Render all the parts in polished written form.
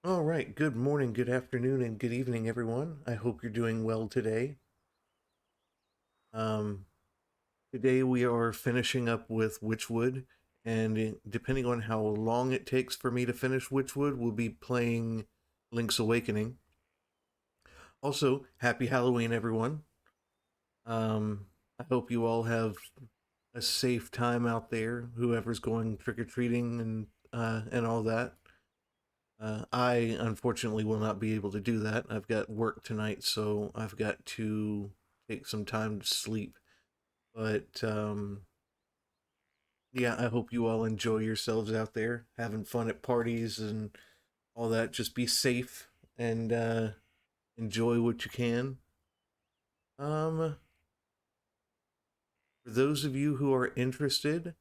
All right, good morning, good afternoon, and good evening, everyone. I hope you're doing well today. Um, Today we are finishing up with Wytchwood, and depending on how long it takes for me to finish Wytchwood, we'll be playing Link's Awakening. Also, happy Halloween, everyone. I hope you all have a safe time out there, whoever's going trick or treating and all that. I unfortunately will not be able to do that. I've got work tonight, so I've got to take some time to sleep. But yeah, I hope you all enjoy yourselves out there, having fun at parties and all that. Just be safe and enjoy what you can. For those of you who are interested,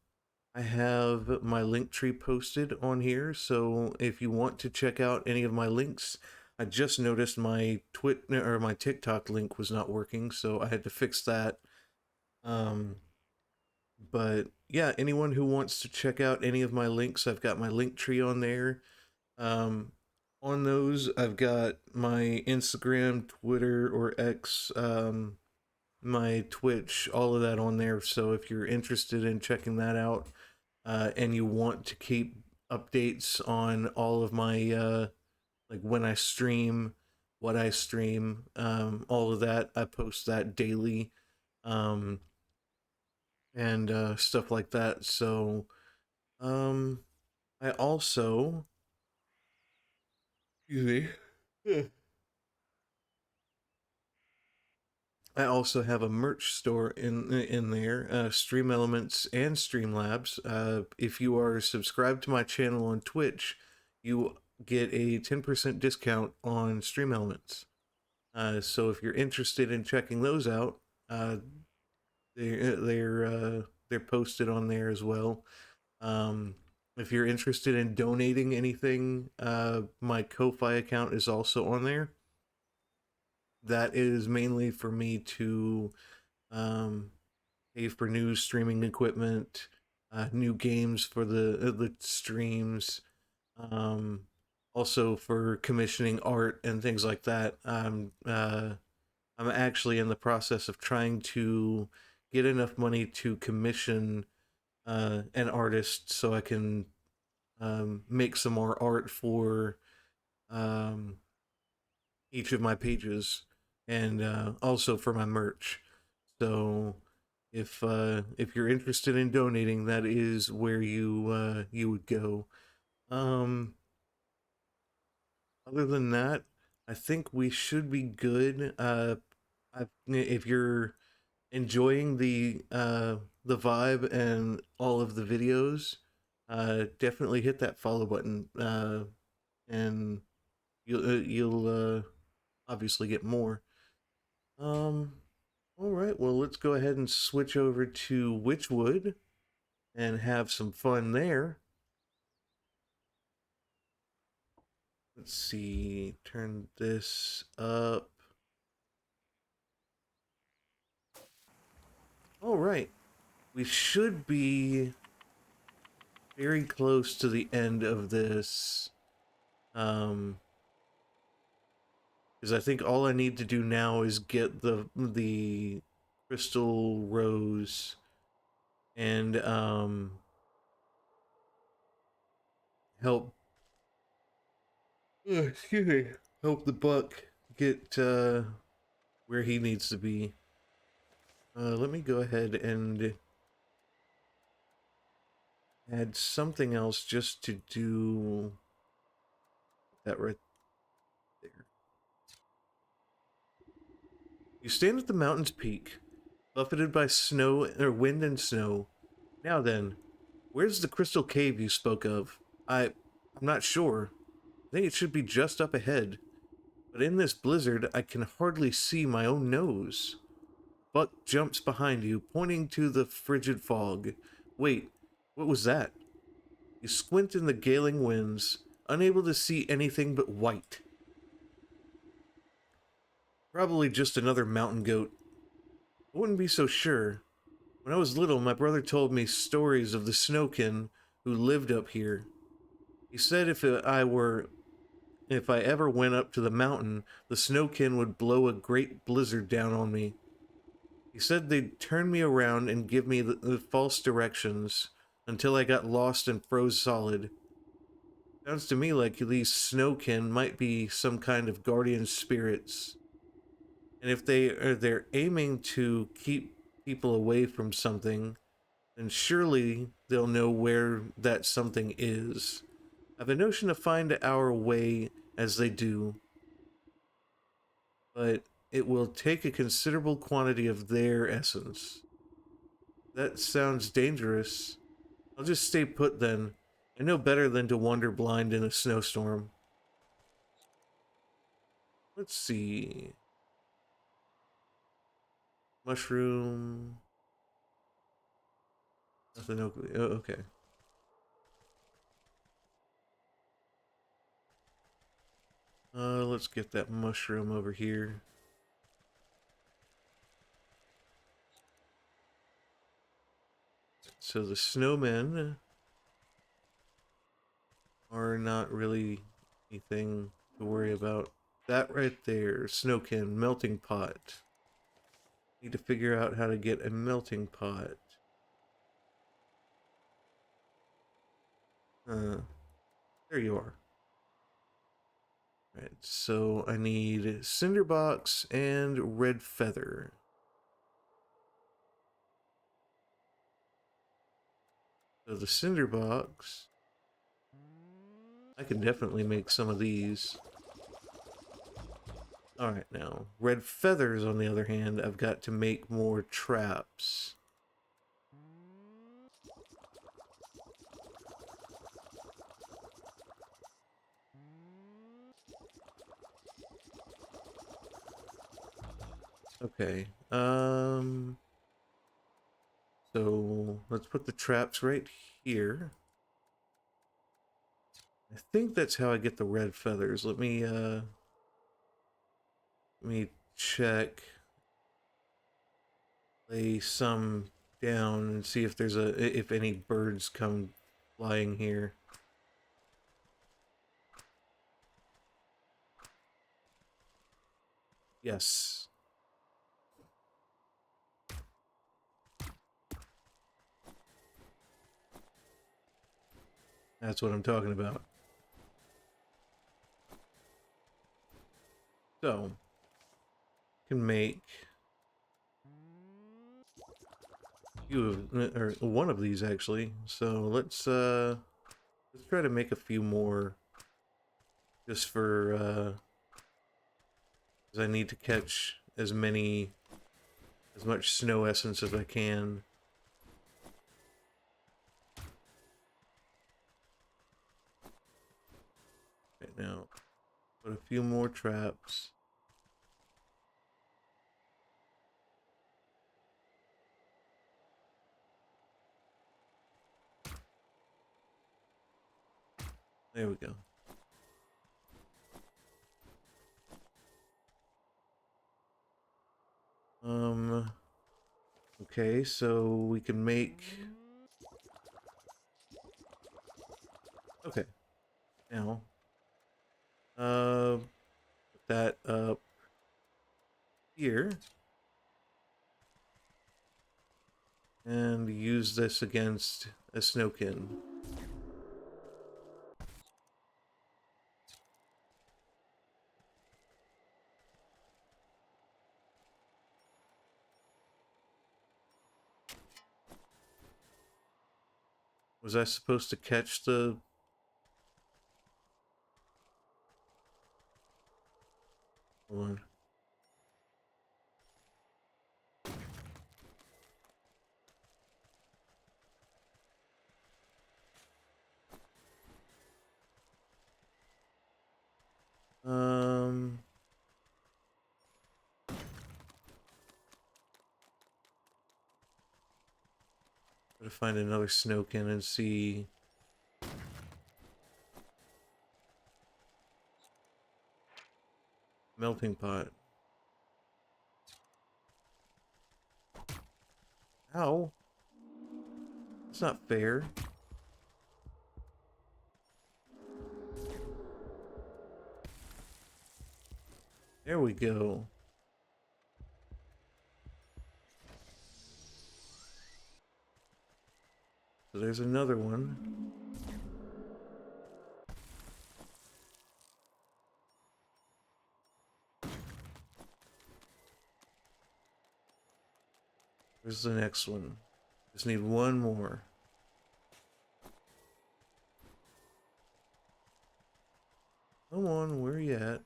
I have my link tree posted on here, so if you want to check out any of my links, I just noticed my my TikTok link was not working, so I had to fix that. Um, but yeah, anyone who wants to check out any of my links, I've got my link tree on there. Um, on those, I've got my Instagram, Twitter, or X, my Twitch, all of that on there. So if you're interested in checking that out, and you want to keep updates on all of my like when I stream, what I stream, all of that, I post that daily, um, and stuff like that. So um, I also, excuse me, I also have a merch store in there, Stream Elements and Streamlabs. If you are subscribed to my channel on Twitch, you get a 10% discount on Stream Elements. So if you're interested in checking those out, uh, they're posted on there as well. Um, if you're interested in donating anything, my Ko-fi account is also on there. That is mainly for me to um, pay for new streaming equipment, new games for the streams, um, also for commissioning art and things like that. I'm actually in the process of trying to get enough money to commission an artist so I can make some more art for um, each of my pages and also for my merch. So if you're interested in donating, that is where you would go. Um, Other than that, I think we should be good. If you're enjoying the vibe and all of the videos, definitely hit that follow button, and you'll obviously get more. Um, all right, well, let's go ahead and switch over to Wytchwood and have some fun there. Let's see, turn this up. All right, we should be very close to the end of this. Um, because I think all I need to do now is get the crystal rose and help. Excuse me. Help the buck get where he needs to be. Let me go ahead and add something else just to do that right there. You stand at the mountain's peak, buffeted by snow or wind and snow. Now then, where's the crystal cave you spoke of? I'm not sure. I think it should be just up ahead. But in this blizzard, I can hardly see my own nose. Buck jumps behind you, pointing to the frigid fog. Wait, what was that? You squint in the galing winds, unable to see anything but white. Probably just another mountain goat. I wouldn't be so sure. When I was little, my brother told me stories of the snowkin who lived up here. He said if I were if I ever went up to the mountain, the snowkin would blow a great blizzard down on me. He said they'd turn me around and give me the false directions until I got lost and froze solid. Sounds to me like these snowkin might be some kind of guardian spirits. And if they're aiming to keep people away from something, then surely they'll know where that something is. I've a notion to find our way as they do, but it will take a considerable quantity of their essence. That sounds dangerous. I'll just stay put then. I know better than to wander blind in a snowstorm. Let's see. Mushroom. Nothing. Oh, okay. Let's get that mushroom over here. So the snowmen are not really anything to worry about. That right there, snowkin, melting pot. Need to figure out how to get a melting pot. There you are. Right, so I need cinderbox and red feather. So the cinderbox, I can definitely make some of these. Alright, now, red feathers, on the other hand, I've got to make more traps. Okay, so let's put the traps right here. I think that's how I get the red feathers. Let me check. Lay some down and see if there's if any birds come flying here. Yes. That's what I'm talking about. So, can make or one of these actually. So let's try to make a few more, just for because I need to catch as much snow essence as I can. Right now, put a few more traps. There we go. Okay, so we can make... Okay. Now, put that up here. And use this against a snowkin. Was I supposed to catch the... Hold on. Gotta find another snowkin and see... Melting pot. Ow. That's not fair. There we go. So there's another one. Where's the next one? Just need one more. Come on, where you at?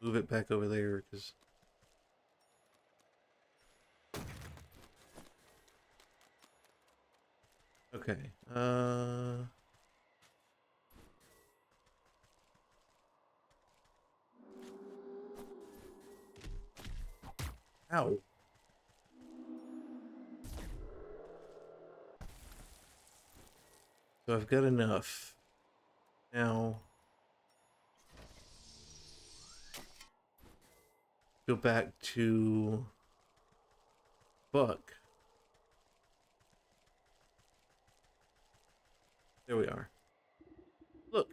Move it back over there, because... Okay, Ow. So I've got enough. Now... Go back to... Buck. There we are. Look,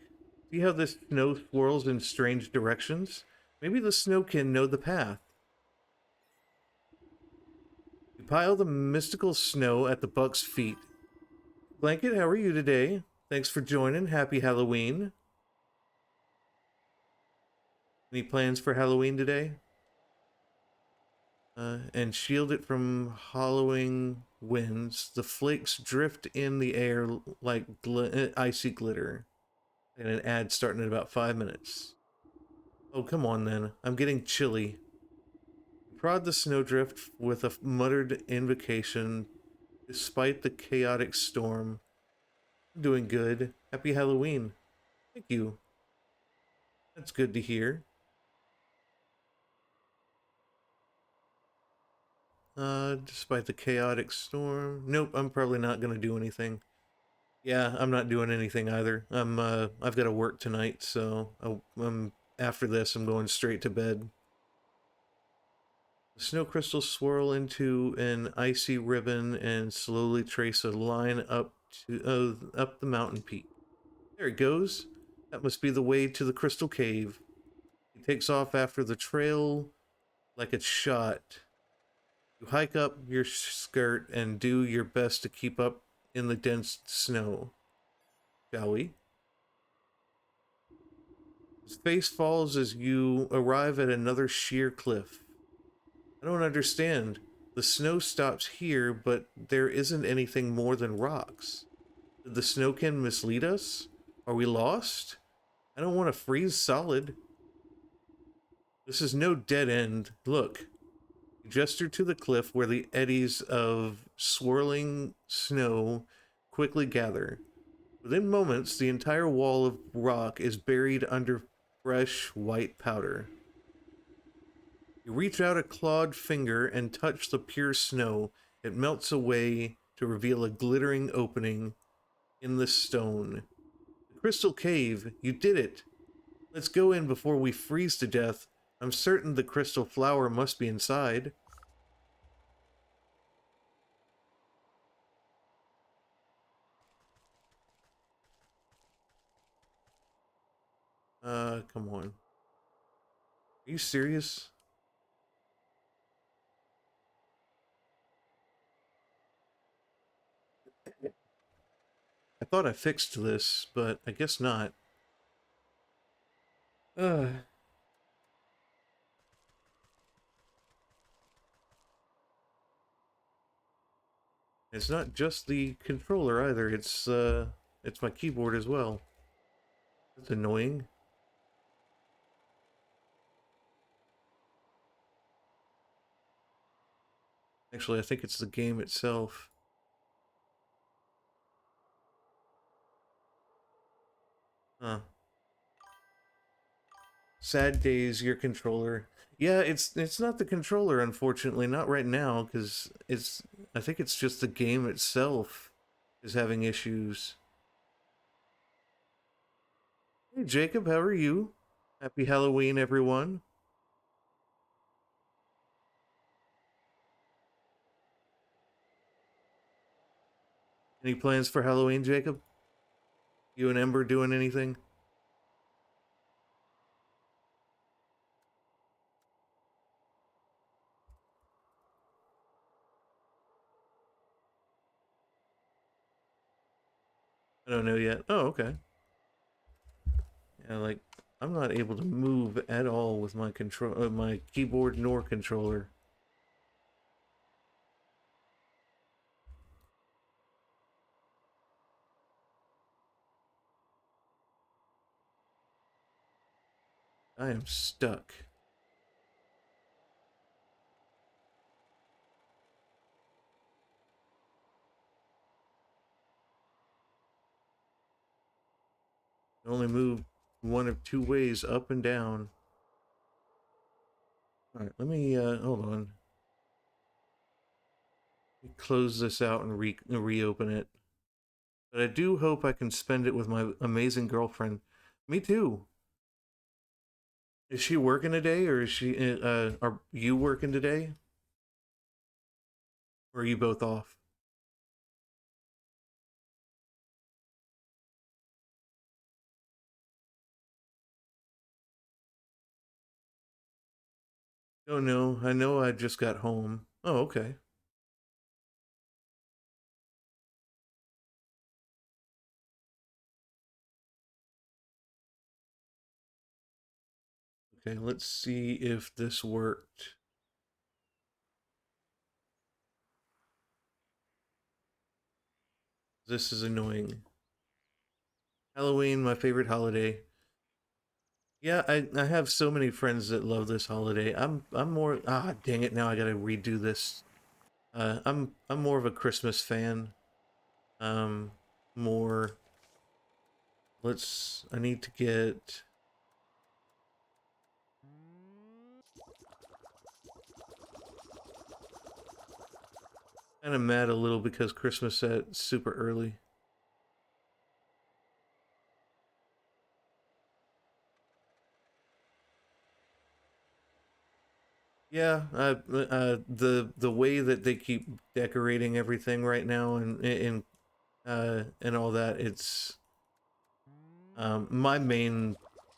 see how this snow swirls in strange directions? Maybe the snow can know the path. You pile the mystical snow at the buck's feet. Blanket, how are you today? Thanks for joining. Happy Halloween. Any plans for Halloween today? And shield it from hollowing winds. The flakes drift in the air like icy glitter. And an ad starting in about 5 minutes. Oh, come on then. I'm getting chilly. Prod the snowdrift with a muttered invocation. Despite the chaotic storm. I'm doing good. Happy Halloween. Thank you. That's good to hear. Despite the chaotic storm. Nope, I'm probably not gonna do anything. Yeah, I'm not doing anything either. I've got to work tonight, so after this, I'm going straight to bed. The snow crystals swirl into an icy ribbon and slowly trace a line up the mountain peak. There it goes. That must be the way to the crystal cave. He takes off after the trail like it's shot. You hike up your skirt and do your best to keep up in the dense snow. Shall we? His face falls as you arrive at another sheer cliff. I don't understand. The snow stops here, but there isn't anything more than rocks. Did the snowkin mislead us? Are we lost? I don't want to freeze solid. This is no dead end. Look. You gesture to the cliff where the eddies of swirling snow quickly gather. Within moments, the entire wall of rock is buried under fresh white powder. You reach out a clawed finger and touch the pure snow. It melts away to reveal a glittering opening in the stone. The crystal cave, you did it! Let's go in before we freeze to death. I'm certain the crystal flower must be inside. Come on. Are you serious? I thought I fixed this, but I guess not. Uh, it's not just the controller either, it's my keyboard as well. That's annoying. Actually, I think it's the game itself. Huh. Sad days, your controller. Yeah, it's not the controller, unfortunately, not right now, because I think it's just the game itself is having issues. Hey Jacob, how are you? Happy Halloween, everyone. Any plans for Halloween, Jacob? You and Ember doing anything? I don't know yet. Oh, okay. Yeah, like I'm not able to move at all with my my keyboard nor controller. I am stuck. I only move one of two ways, up and down. All right, let me hold on. Let me close this out and reopen it. But I do hope I can spend it with my amazing girlfriend. Me too. Is she working today, or is she? Are you working today, or are you both off? Oh no, I know I just got home. Oh, okay. Okay, let's see if this worked. This is annoying. Halloween, my favorite holiday. Yeah, I have so many friends that love this holiday. I'm more dang it, now I gotta redo this. I'm more of a Christmas fan. Um more I need to get kinda mad a little because Christmas set super early. Yeah, the way that they keep decorating everything right now and all that, it's my main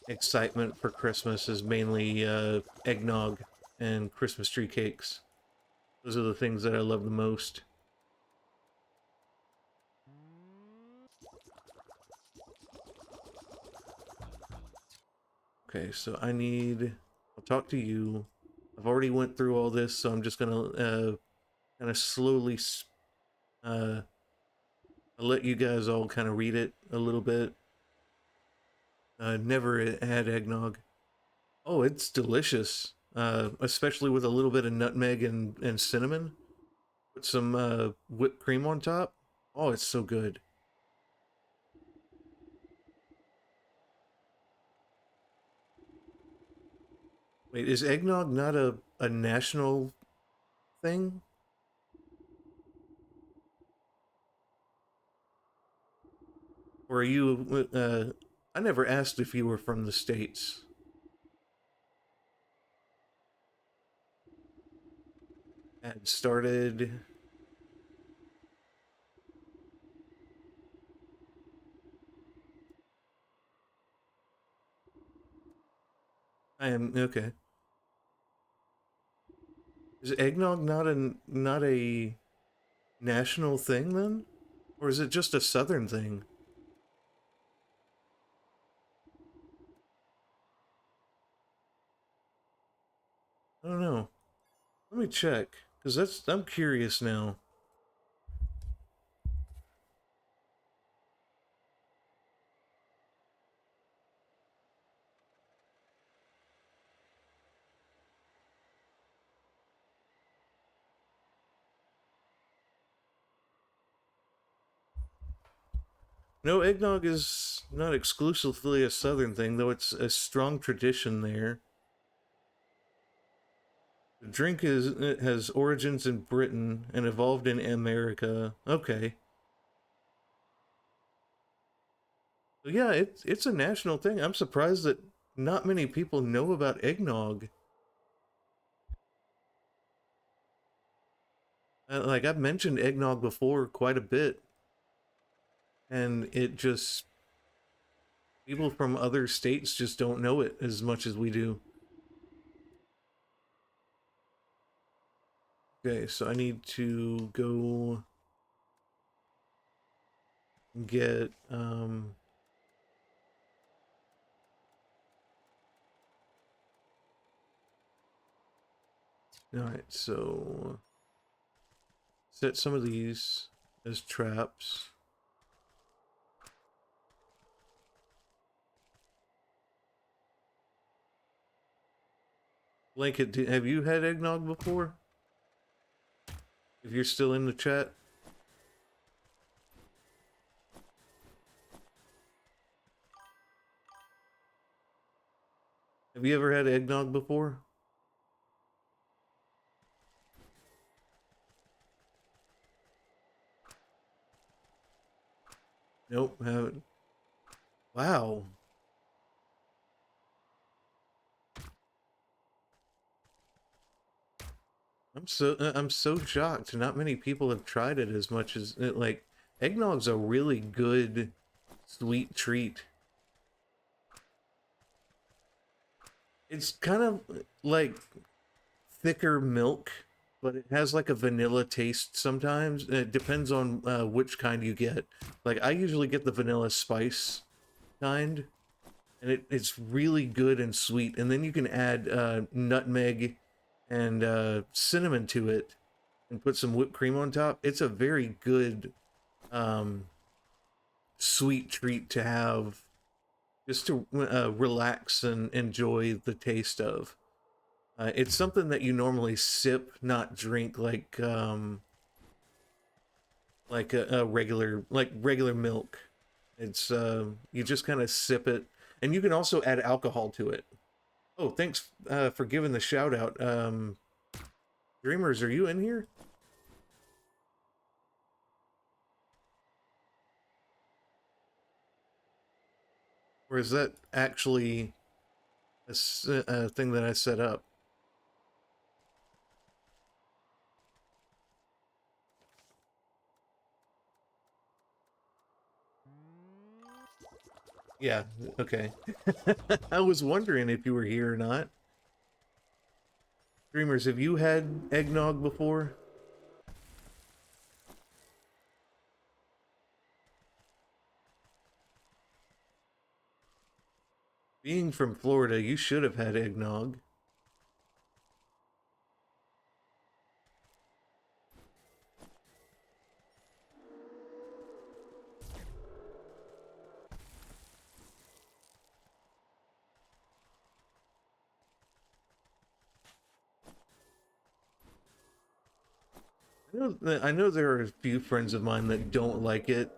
excitement for Christmas is mainly eggnog and Christmas tree cakes. Those are the things that I love the most. Okay, so I'll talk to you. I've already went through all this, so I'm just gonna kind of slowly uh, I'll let you guys all kind of read it a little bit. Never had eggnog. Oh, it's delicious. Especially with a little bit of nutmeg and cinnamon. Put some whipped cream on top. Oh, it's so good. Wait, is eggnog not a national thing? Or are you, I never asked if you were from the States. Had started. I am, okay. Is eggnog not a national thing then? Or is it just a southern thing? I don't know. Let me check. Because I'm curious now. No, eggnog is not exclusively a southern thing, though it's a strong tradition there. The drink it has origins in Britain and evolved in America. Okay. So yeah, it's a national thing. I'm surprised that not many people know about eggnog. Like I've mentioned eggnog before quite a bit. and it just people from other states just don't know it as much as we do. Okay, so I need to go get all right, so set some of these as traps. Blanket, have you had eggnog before? If you're still in the chat, have you ever had eggnog before? Nope, haven't. Wow. I'm so shocked. Not many people have tried it as much as like eggnog's a really good sweet treat. It's kind of like thicker milk, but it has like a vanilla taste sometimes. It depends on which kind you get. Like I usually get the vanilla spice kind, and it's really good and sweet. And then you can add nutmeg and cinnamon to it, and put some whipped cream on top. It's a very good um, sweet treat to have, just to relax and enjoy the taste of. It's something that you normally sip, not drink, like a regular milk. It's you just kind of sip it, and you can also add alcohol to it. Oh, thanks for giving the shout out. Dreamers, are you in here? Or is that actually a thing that I set up? Yeah, okay. I was wondering if you were here or not. Dreamers, have you had eggnog before? Being from Florida, you should have had eggnog. I know there are a few friends of mine that don't like it.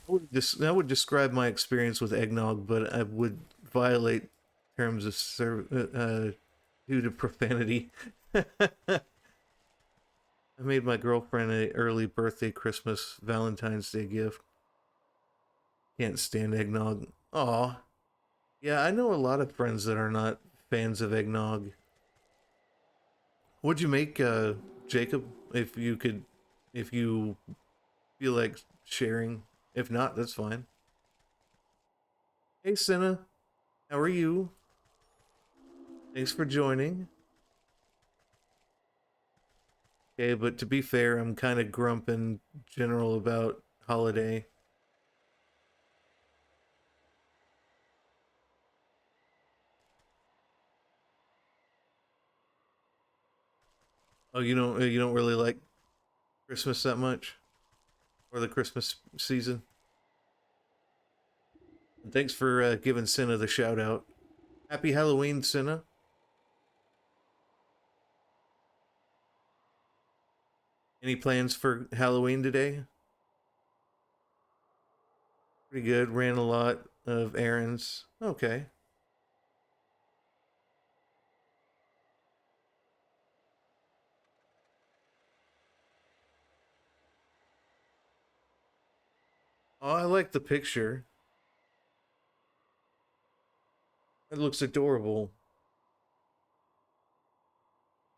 I would describe my experience with eggnog, but I would violate terms of due to profanity. I made my girlfriend a early birthday, Christmas, Valentine's Day gift. Can't stand eggnog. Aw. Yeah, I know a lot of friends that are not fans of eggnog. What'd you make, Jacob? If you feel like sharing. If not, that's fine. Hey, Senna. How are you? Thanks for joining. Okay, but to be fair, I'm kind of grump in general about holiday. Oh, you don't really like Christmas that much, or the Christmas season? And thanks for giving Senna the shout out. Happy Halloween, Senna. Any plans for Halloween today? Pretty good. Ran a lot of errands. Okay. Oh, I like the picture. It looks adorable.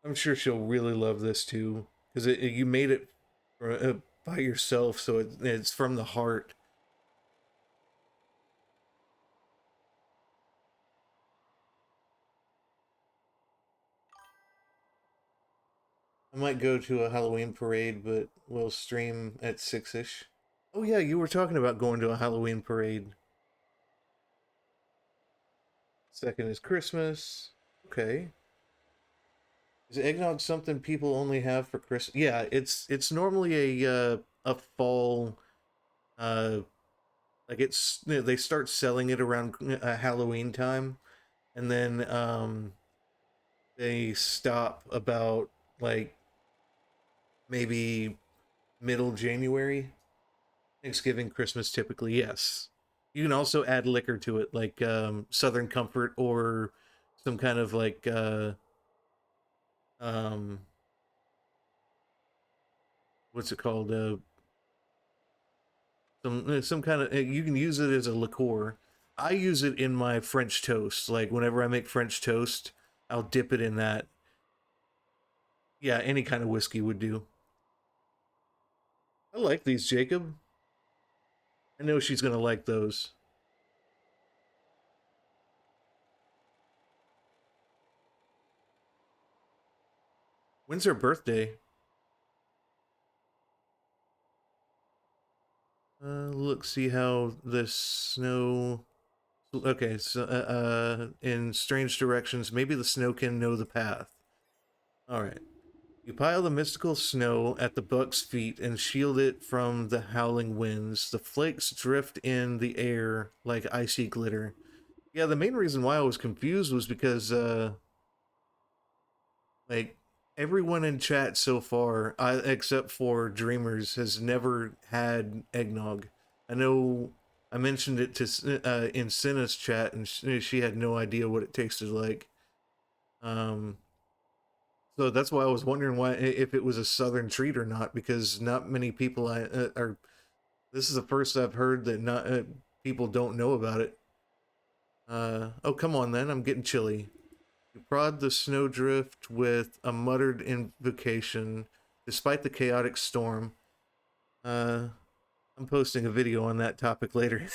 I'm sure she'll really love this too, because you made it by yourself, so it's from the heart. I might go to a Halloween parade, but we'll stream at 6-ish. Oh yeah, you were talking about going to a Halloween parade. Second is Christmas. Okay. Is eggnog something people only have for Christmas? Yeah, it's normally a fall uh like they start selling it around Halloween time, and then they stop about like maybe middle January. Thanksgiving, Christmas typically, yes. You can also add liquor to it, like Southern Comfort or some kind of like um what's it called? Some kind of you can use it as a liqueur. I use it in my French toast. Like whenever I make French toast, I'll dip it in that. Yeah, any kind of whiskey would do. I like these, Jacob. I know she's gonna like those. When's her birthday? Look, see how the snow. Okay, so in strange directions, maybe the snow can know the path. All right. You pile the mystical snow at the buck's feet and shield it from the howling winds. The flakes drift in the air like icy glitter. Yeah, the main reason why I was confused was because like everyone in chat so far, except for Dreamers, has never had eggnog. I know I mentioned it to in Cinna's chat, and she had no idea what it tasted like. Um, so that's why I was wondering why if it was a Southern treat or not, because not many people are. This is the first I've heard that not people don't know about it. Oh come on then, I'm getting chilly. You prod the snowdrift with a muttered invocation, despite the chaotic storm. Uh, I'm posting a video on that topic later.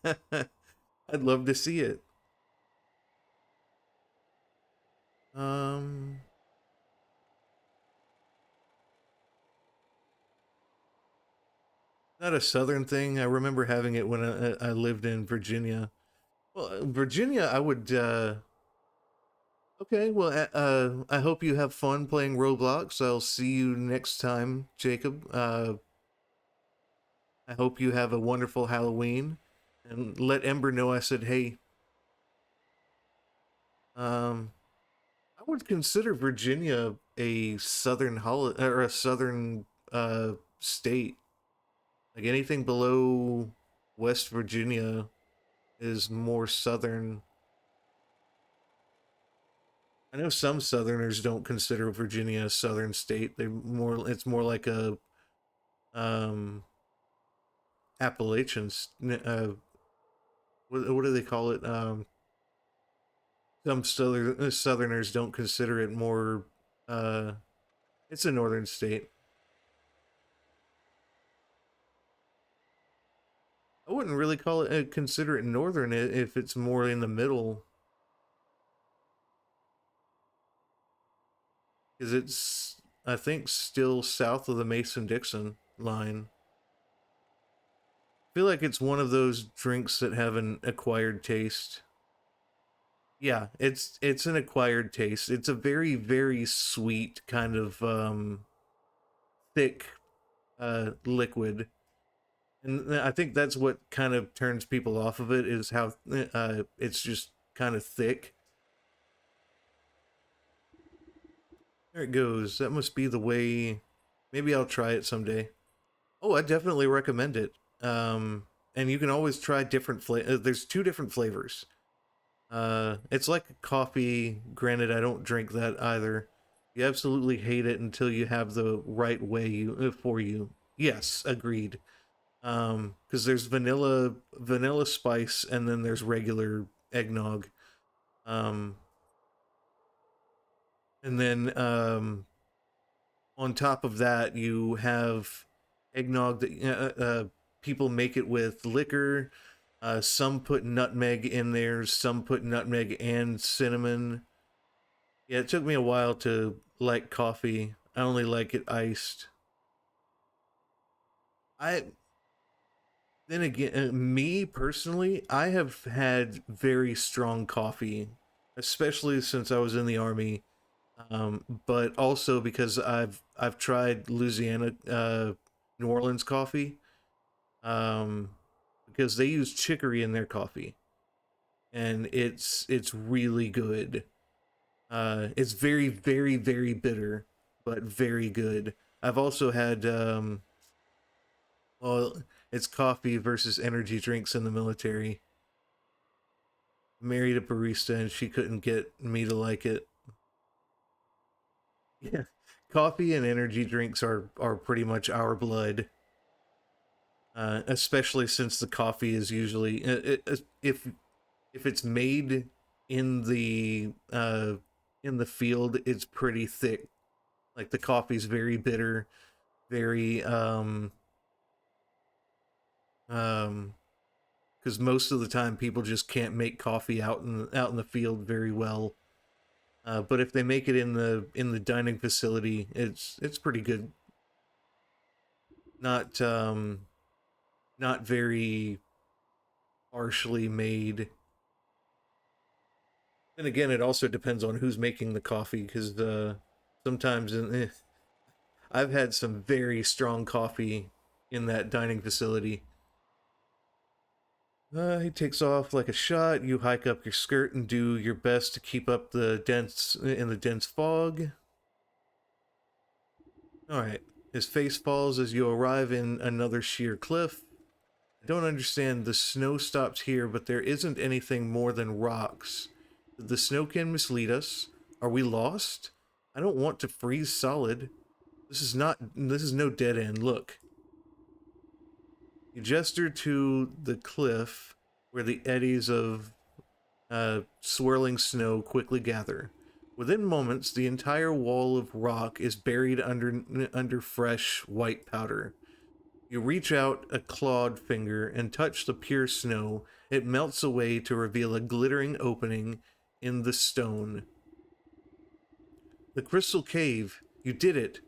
I'd love to see it. Um, not a southern thing. I remember having it when I lived in Virginia. Well, Virginia, I would. Okay, well, I hope you have fun playing Roblox. I'll see you next time, Jacob. I hope you have a wonderful Halloween, and let Ember know I said hey. Um, I would consider Virginia a southern or a southern state. Like anything below West Virginia is more southern. I know some Southerners don't consider Virginia a southern state. It's more like a um Appalachians. What do they call it? Some Southerners don't consider it more. Uh, it's a northern state. I wouldn't really call it consider it northern if it's more in the middle, because it's I think still south of the Mason Dixon line. I feel like it's one of those drinks that have an acquired taste. Yeah, it's an acquired taste. It's a very sweet kind of thick liquid, and I think that's what kind of turns people off of it is how it's just kind of thick. There it goes. That must be the way. Maybe I'll try it someday. Oh, I definitely recommend it. And you can always try different there's two different flavors. It's like coffee. Granted, I don't drink that either. You absolutely hate it until you have the right way for you. Yes, agreed. Because there's vanilla spice, and then there's regular eggnog. Um, and then on top of that, you have eggnog that people make it with liquor. Some put nutmeg in there. Some put nutmeg and cinnamon. Yeah, it took me a while to like coffee. I only like it iced. I Then again, me personally, I have had very strong coffee, especially since I was in the army. But also because I've tried Louisiana, New Orleans coffee, um, because they use chicory in their coffee, and it's really good. It's very very very bitter, but very good. I've also had well, it's coffee versus energy drinks in the military. Married a barista and she couldn't get me to like it. Yeah. Coffee and energy drinks are pretty much our blood. Especially since the coffee is usually if it's made in the field, it's pretty thick. Like the coffee's very bitter, very um because most of the time people just can't make coffee out in the field very well. But if they make it in the dining facility, it's pretty good. Not not very harshly made. And again, it also depends on who's making the coffee because sometimes I've had some very strong coffee in that dining facility. He takes off like a shot. You hike up your skirt and do your best to keep up the dense fog. All right. His face falls as you arrive in another sheer cliff. I don't understand. The snow stops here, but there isn't anything more than rocks. The snow can mislead us. Are we lost? I don't want to freeze solid. This is no dead end. Look. You gesture to the cliff where the eddies of swirling snow quickly gather. Within moments, the entire wall of rock is buried under fresh white powder. You reach out a clawed finger and touch the pure snow. It melts away to reveal a glittering opening in the stone. The crystal cave. You did it.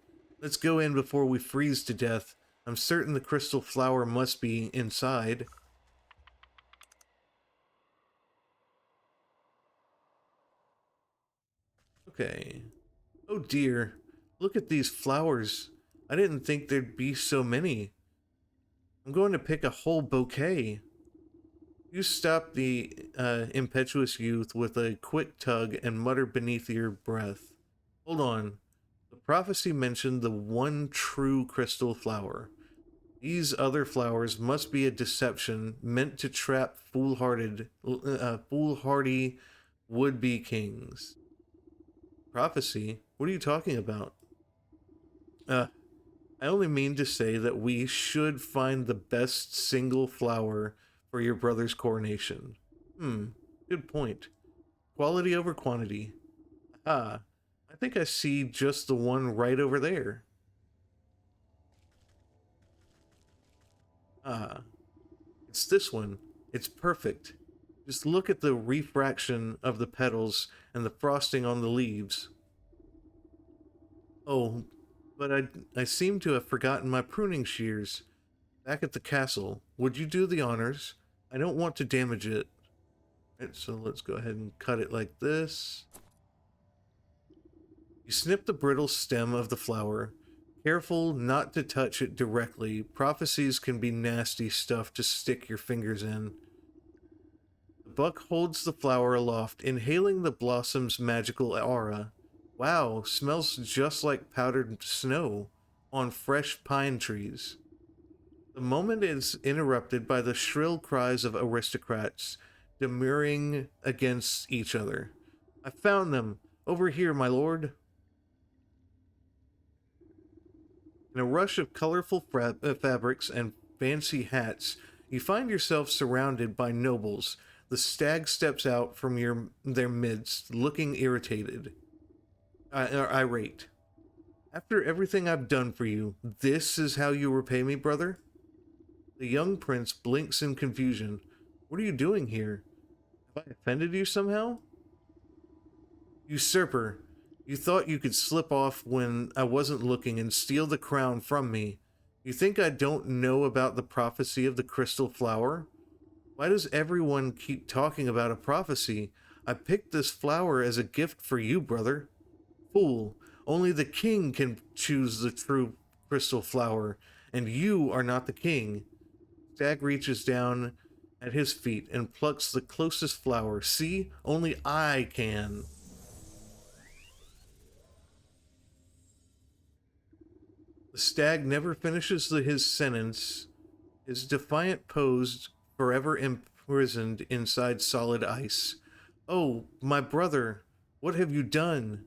Let's go in before we freeze to death. I'm certain the crystal flower must be inside. Okay. Oh dear. Look at these flowers. I didn't think there'd be so many. I'm going to pick a whole bouquet. You stop the impetuous youth with a quick tug and mutter beneath your breath. Hold on. The prophecy mentioned the one true crystal flower. These other flowers must be a deception meant to trap foolhardy would-be kings. Prophecy? What are you talking about? Uh, I only mean to say that we should find the best single flower for your brother's coronation. Good point. Quality over quantity. Ah, I think I see just the one right over there. Ah, it's this one. It's perfect. Just look at the refraction of the petals and the frosting on the leaves. Oh, but I seem to have forgotten my pruning shears. Back at the castle. Would you do the honors? I don't want to damage it. Right, so let's go ahead and cut it like this. You snip the brittle stem of the flower. Careful not to touch it directly. Prophecies can be nasty stuff to stick your fingers in. The buck holds the flower aloft, inhaling the blossom's magical aura. Wow, smells just like powdered snow on fresh pine trees. The moment is interrupted by the shrill cries of aristocrats demurring against each other. I found them! Over here, my lord! In a rush of colorful fabrics and fancy hats, you find yourself surrounded by nobles. The stag steps out from their midst, looking irritated, or irate. After everything I've done for you, this is how you repay me, brother? The young prince blinks in confusion. What are you doing here? Have I offended you somehow? Usurper, You thought you could slip off when I wasn't looking and steal the crown from me. You think I don't know about the prophecy of the crystal flower? Why does everyone keep talking about a prophecy? I picked this flower as a gift for you, brother. Fool, only the king can choose the true crystal flower, and you are not the king. Stag reaches down at his feet and plucks the closest flower. See, only I can. The stag never finishes his sentence, his defiant pose forever imprisoned inside solid ice. Oh, my brother, what have you done?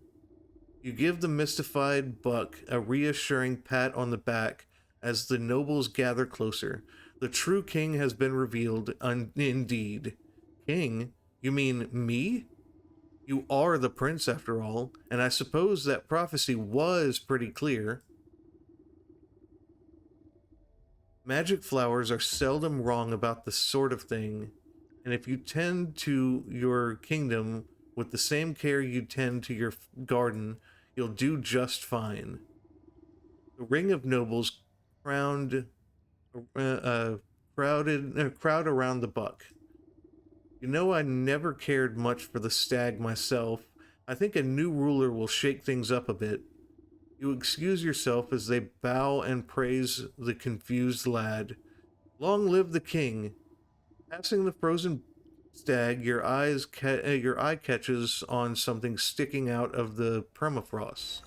You give the mystified buck a reassuring pat on the back as the nobles gather closer. The true king has been revealed, indeed. King? You mean me? You are the prince, after all, and I suppose that prophecy was pretty clear. Magic flowers are seldom wrong about this sort of thing, and if you tend to your kingdom with the same care you tend to your garden, you'll do just fine. The ring of nobles crowned, crowd around the buck. You know, I never cared much for the stag myself. I think a new ruler will shake things up a bit. You excuse yourself as they bow and praise the confused lad. Long live the king. Passing the frozen stag, your eye catches on something sticking out of the permafrost.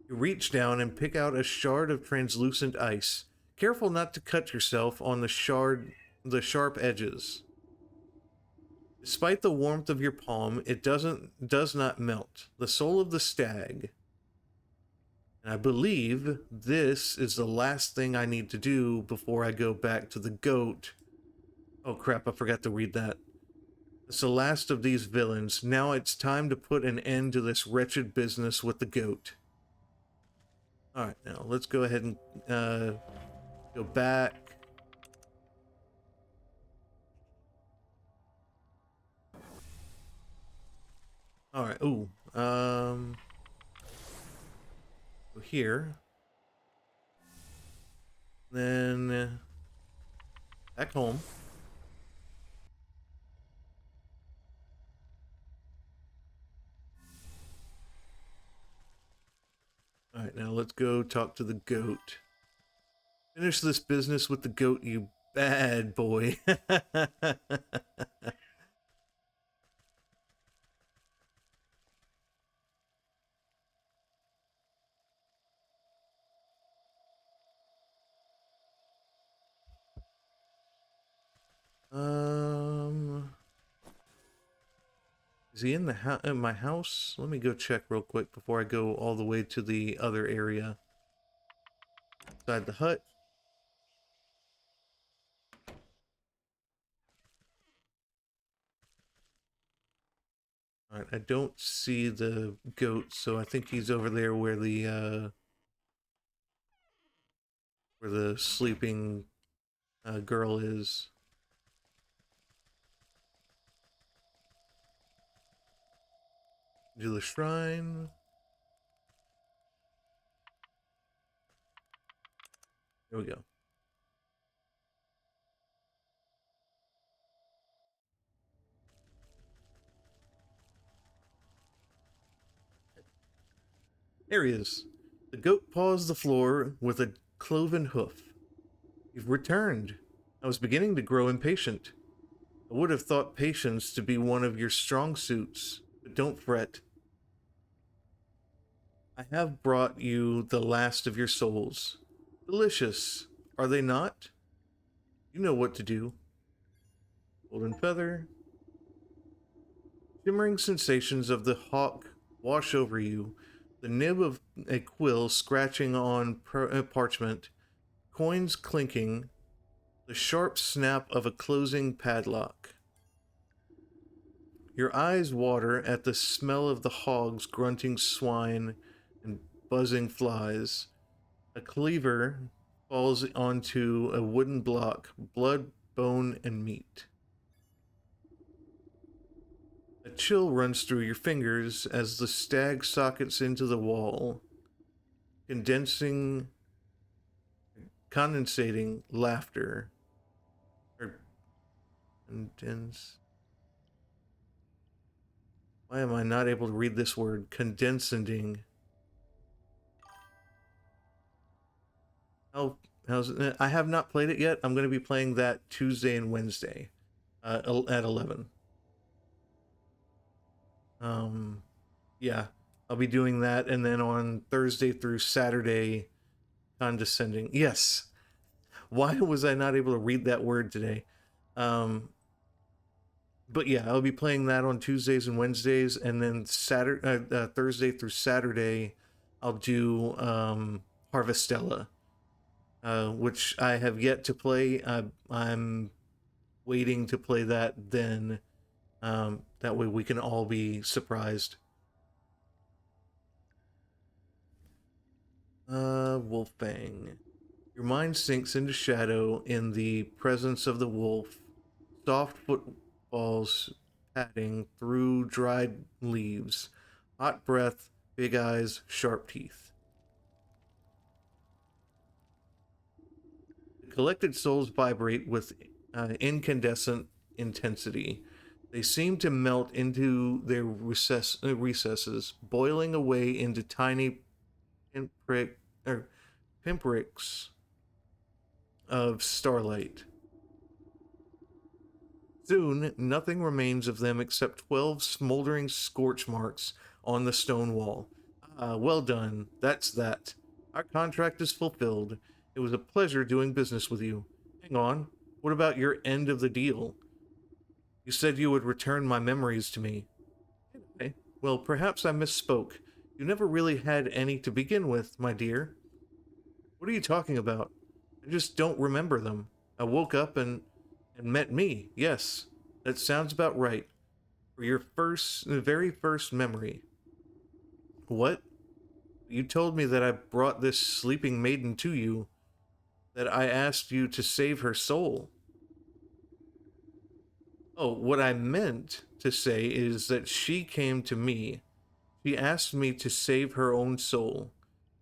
You reach down and pick out a shard of translucent ice. Careful not to cut yourself on the sharp edges. Despite the warmth of your palm, it does not melt. The soul of the stag. And I believe this is the last thing I need to do before I go back to the goat. Oh crap, I forgot to read that. It's the last of these villains. Now it's time to put an end to this wretched business with the goat. Alright, now let's go ahead and go back. Alright, ooh. Go here. Then back home. Alright, now let's go talk to the goat. Finish this business with the goat, you bad boy. Is he in the in my house? Let me go check real quick before I go all the way to the other area. Inside the hut. Alright, I don't see the goat, so I think he's over there where the sleeping girl is. Do the shrine. There we go. There he is. The goat paws the floor with a cloven hoof. You've returned. I was beginning to grow impatient. I would have thought patience to be one of your strong suits, but don't fret. I have brought you the last of your souls. Delicious, are they not? You know what to do. Golden feather. Shimmering sensations of the hawk wash over you. The nib of a quill scratching on parchment. Coins clinking. The sharp snap of a closing padlock. Your eyes water at the smell of the hogs, grunting swine, and buzzing flies. A cleaver falls onto a wooden block, blood, bone, and meat. A chill runs through your fingers as the stag sockets into the wall, condensing, condensating laughter. Or condense. Why am I not able to read this word? Condensing. How's it? I have not played it yet. I'm going to be playing that Tuesday and Wednesday at 11. Yeah, I'll be doing that, and then on Thursday through Saturday, condescending. Yes. Why was I not able to read that word today? Um, but yeah, I'll be playing that on Tuesdays and Wednesdays, and then Thursday through Saturday, I'll do Harvestella, which I have yet to play. I'm waiting to play that then. That way we can all be surprised. Wolfang. Your mind sinks into shadow in the presence of the wolf. Soft footfalls padding through dried leaves. Hot breath, big eyes, sharp teeth. The collected souls vibrate with incandescent intensity. They seem to melt into their recesses, boiling away into tiny pinprick, pinpricks of starlight. Soon, nothing remains of them except 12 smoldering scorch marks on the stone wall. Ah, well done. That's that. Our contract is fulfilled. It was a pleasure doing business with you. Hang on. What about your end of the deal? You said you would return my memories to me. Okay. Well, perhaps I misspoke. You never really had any to begin with, my dear. What are you talking about? I just don't remember them. I woke up and met me. Yes, that sounds about right. For your very first memory. What? You told me that I brought this sleeping maiden to you, that I asked you to save her soul. Oh, what I meant to say is that she came to me. She asked me to save her own soul.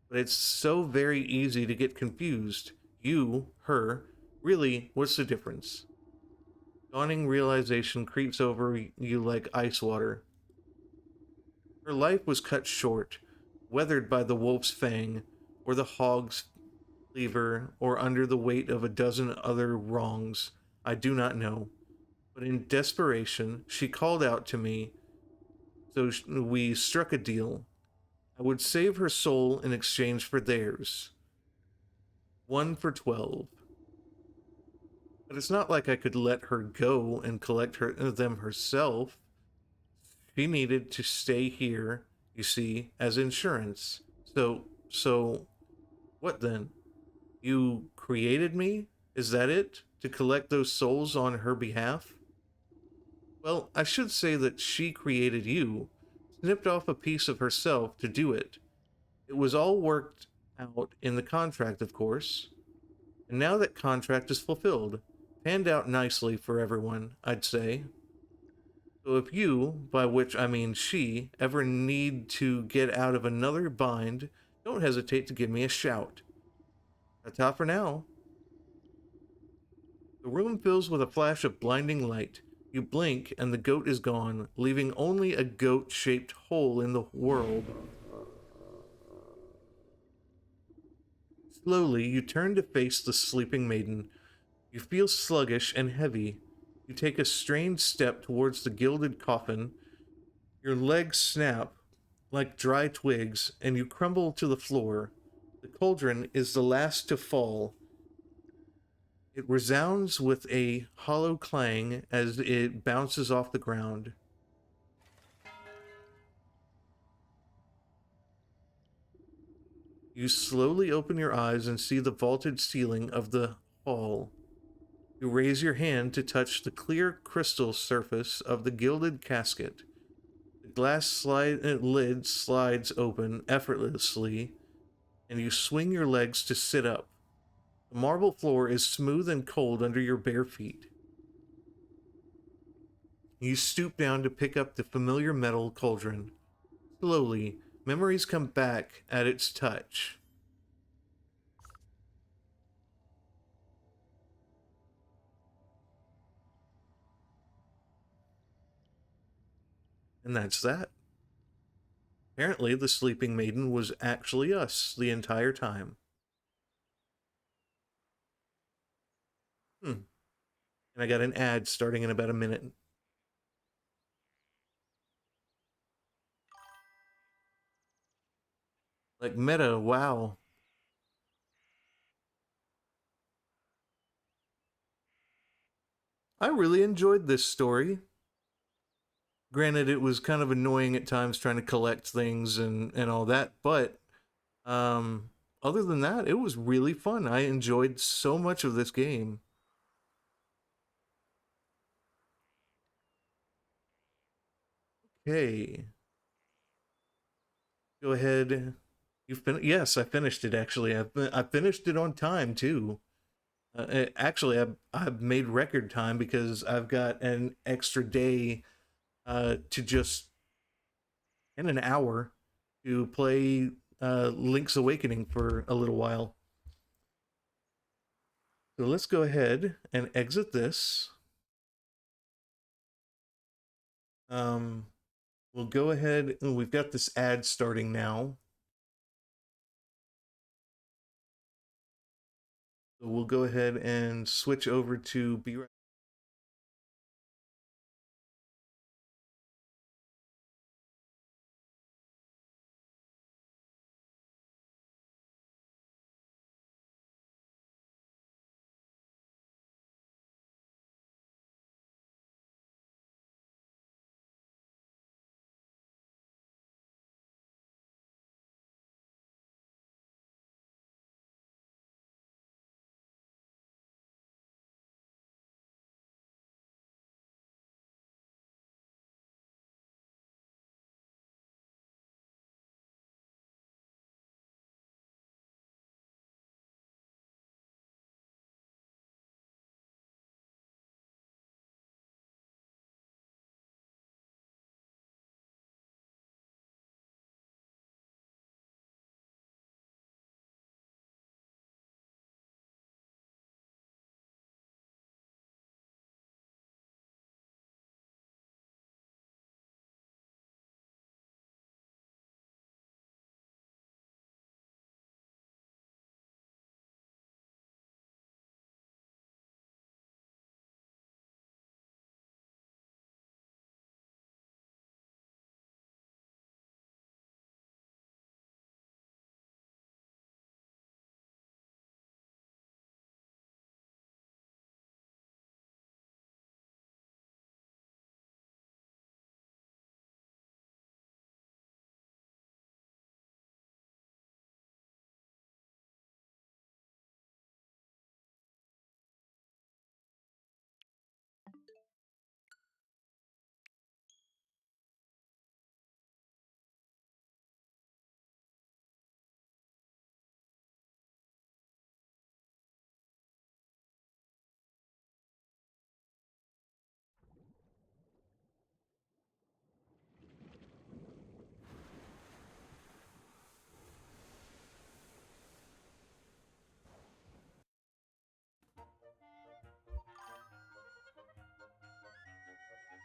But it's so very easy to get confused. You, her, really, what's the difference? Dawning realization creeps over you like ice water. Her life was cut short, weathered by the wolf's fang, or the hog's cleaver, or under the weight of a dozen other wrongs. I do not know. But in desperation, she called out to me, so we struck a deal. I would save her soul in exchange for theirs. 1 for 12. But it's not like I could let her go and collect them herself. She needed to stay here, you see, as insurance. So, what then? You created me? Is that it? To collect those souls on her behalf? Well, I should say that she created you, snipped off a piece of herself to do it. It was all worked out in the contract, of course. And now that contract is fulfilled, panned out nicely for everyone, I'd say. So if you, by which I mean she, ever need to get out of another bind, don't hesitate to give me a shout. That's all for now. The room fills with a flash of blinding light. You blink and the goat is gone, leaving only a goat-shaped hole in the world. Slowly, you turn to face the sleeping maiden. You feel sluggish and heavy. You take a strained step towards the gilded coffin. Your legs snap like dry twigs, and you crumble to the floor. The cauldron is the last to fall. It resounds with a hollow clang as it bounces off the ground. You slowly open your eyes and see the vaulted ceiling of the hall. You raise your hand to touch the clear crystal surface of the gilded casket. The glass lid slides open effortlessly, and you swing your legs to sit up. The marble floor is smooth and cold under your bare feet. You stoop down to pick up the familiar metal cauldron. Slowly, memories come back at its touch. And that's that. Apparently, the sleeping maiden was actually us the entire time. Hmm. And I got an ad starting in about a minute. Like, meta, wow. I really enjoyed this story. Granted, it was kind of annoying at times trying to collect things and all that, but um, other than that, it was really fun. I enjoyed so much of this game. Okay, go ahead. Yes, I finished it actually. I finished it on time too. Actually, I've made record time because I've got an extra day to just in an hour to play Link's Awakening for a little while. So let's go ahead and exit this. Um, we'll go ahead and we've got this ad starting now. So we'll go ahead and switch over to be right.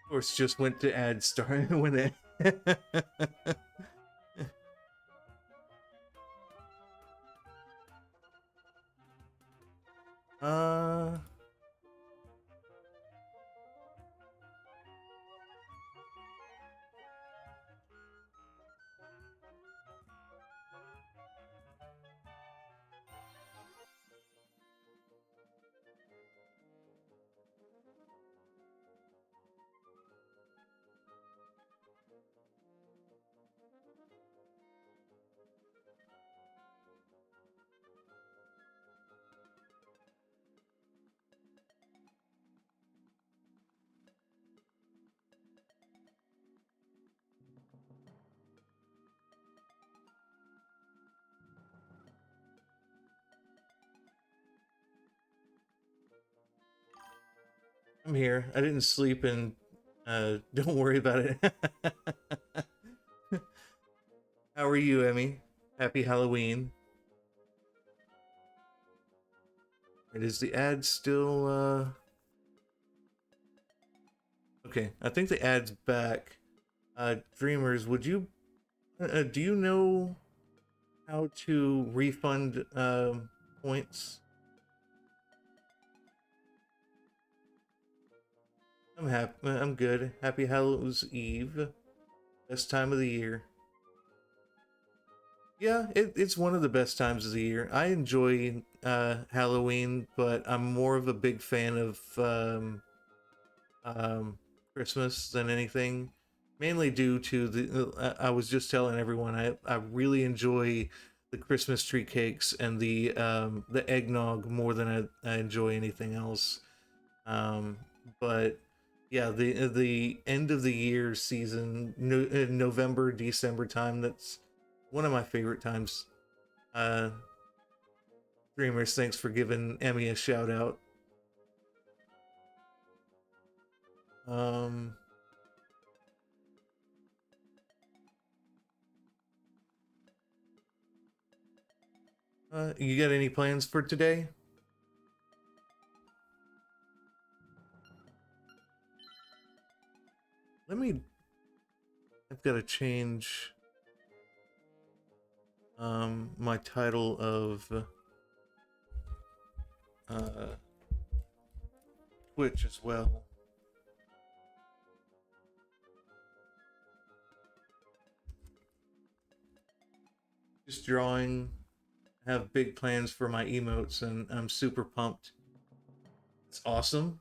Of course, just went to ad start when it. uh, I'm here. I didn't sleep in Don't worry about it. How are you, Emmy? Happy Halloween. It is the ad still, okay, I think the ad's back. Dreamers, would you, do you know how to refund, points? I'm happy, I'm good. Happy Hallows Eve. Best time of the year. Yeah, it's one of the best times of the year. I enjoy Halloween, but I'm more of a big fan of um, Christmas than anything. Mainly due to I was just telling everyone I really enjoy the Christmas tree cakes and the eggnog more than I enjoy anything else. Um, but yeah, the end of the year season, November, December time, that's one of my favorite times. Uh, Dreamers, thanks for giving Emmy a shout out. Um, you got any plans for today? Let me. I've got to change my title of uh Twitch as well. Just drawing. I have big plans for my emotes, and I'm super pumped. It's awesome.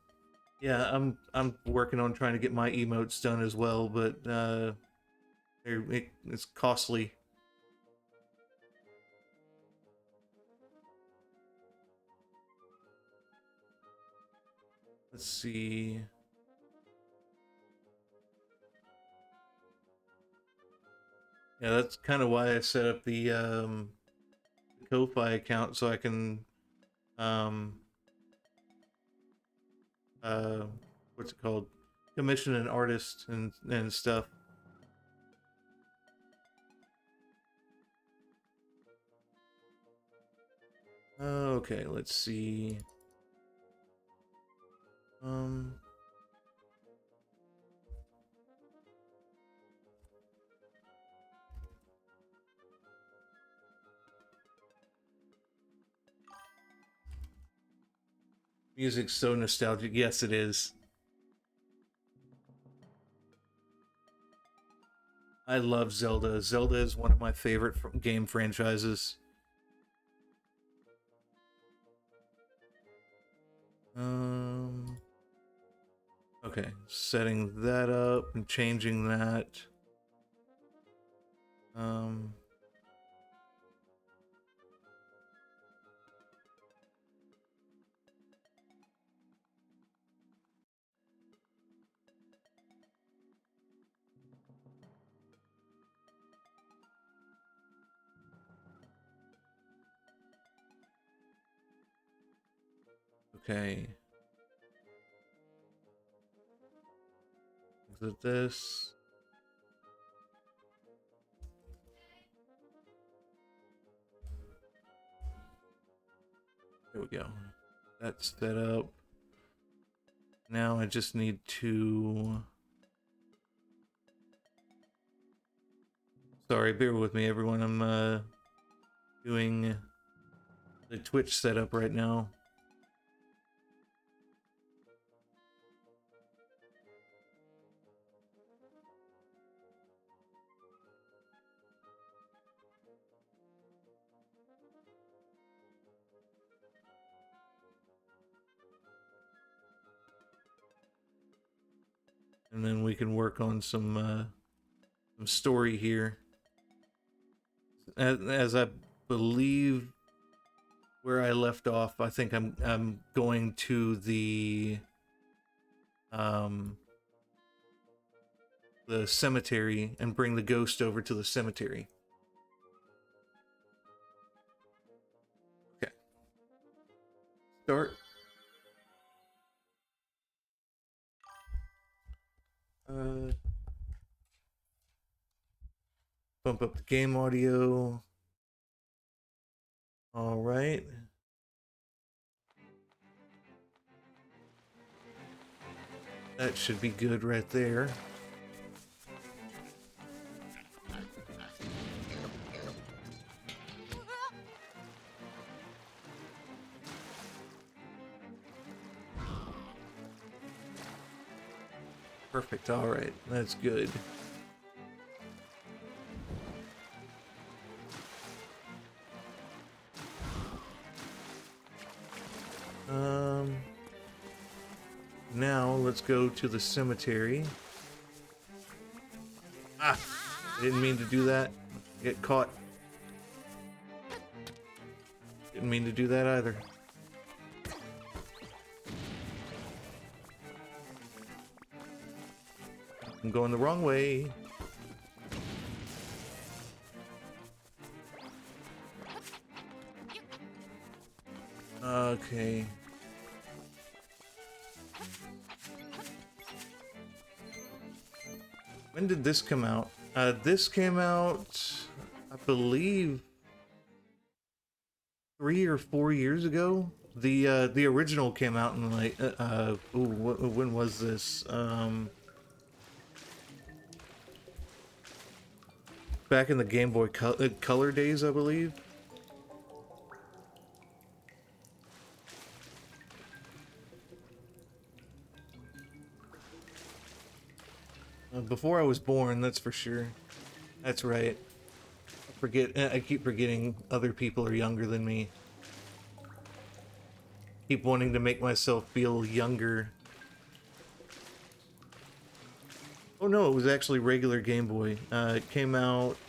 Yeah, I'm working on trying to get my emotes done as well, but it's costly. Let's see. Yeah, that's kind of why I set up the Ko-Fi account so I can um uh what's it called? Commission an artist and stuff. Okay, let's see. Um Music's so nostalgic. Yes, it is. I love Zelda. Zelda is one of my favorite game franchises. Um okay, setting that up and changing that. Um okay. Exit this. There we go. That's set up. Now I just need to... Sorry, bear with me, everyone. I'm doing the Twitch setup right now. And then we can work on some story here. As I believe where I left off, I think I'm going to um the cemetery and bring the ghost over to the cemetery. Okay. Start. Uh, bump up the game audio. All right. That should be good right there. Perfect. All right. That's good. Now let's go to the cemetery. Ah! I didn't mean to do that. Get caught. Didn't mean to do that either. I'm going the wrong way. Okay. When did this come out? This came out, I believe, 3 or 4 years ago. The original came out in like when was this? Back in the Game Boy Color days, I believe. Before I was born, that's for sure. That's right. I keep forgetting other people are younger than me. Keep wanting to make myself feel younger. Oh no, it was actually regular Game Boy. It came out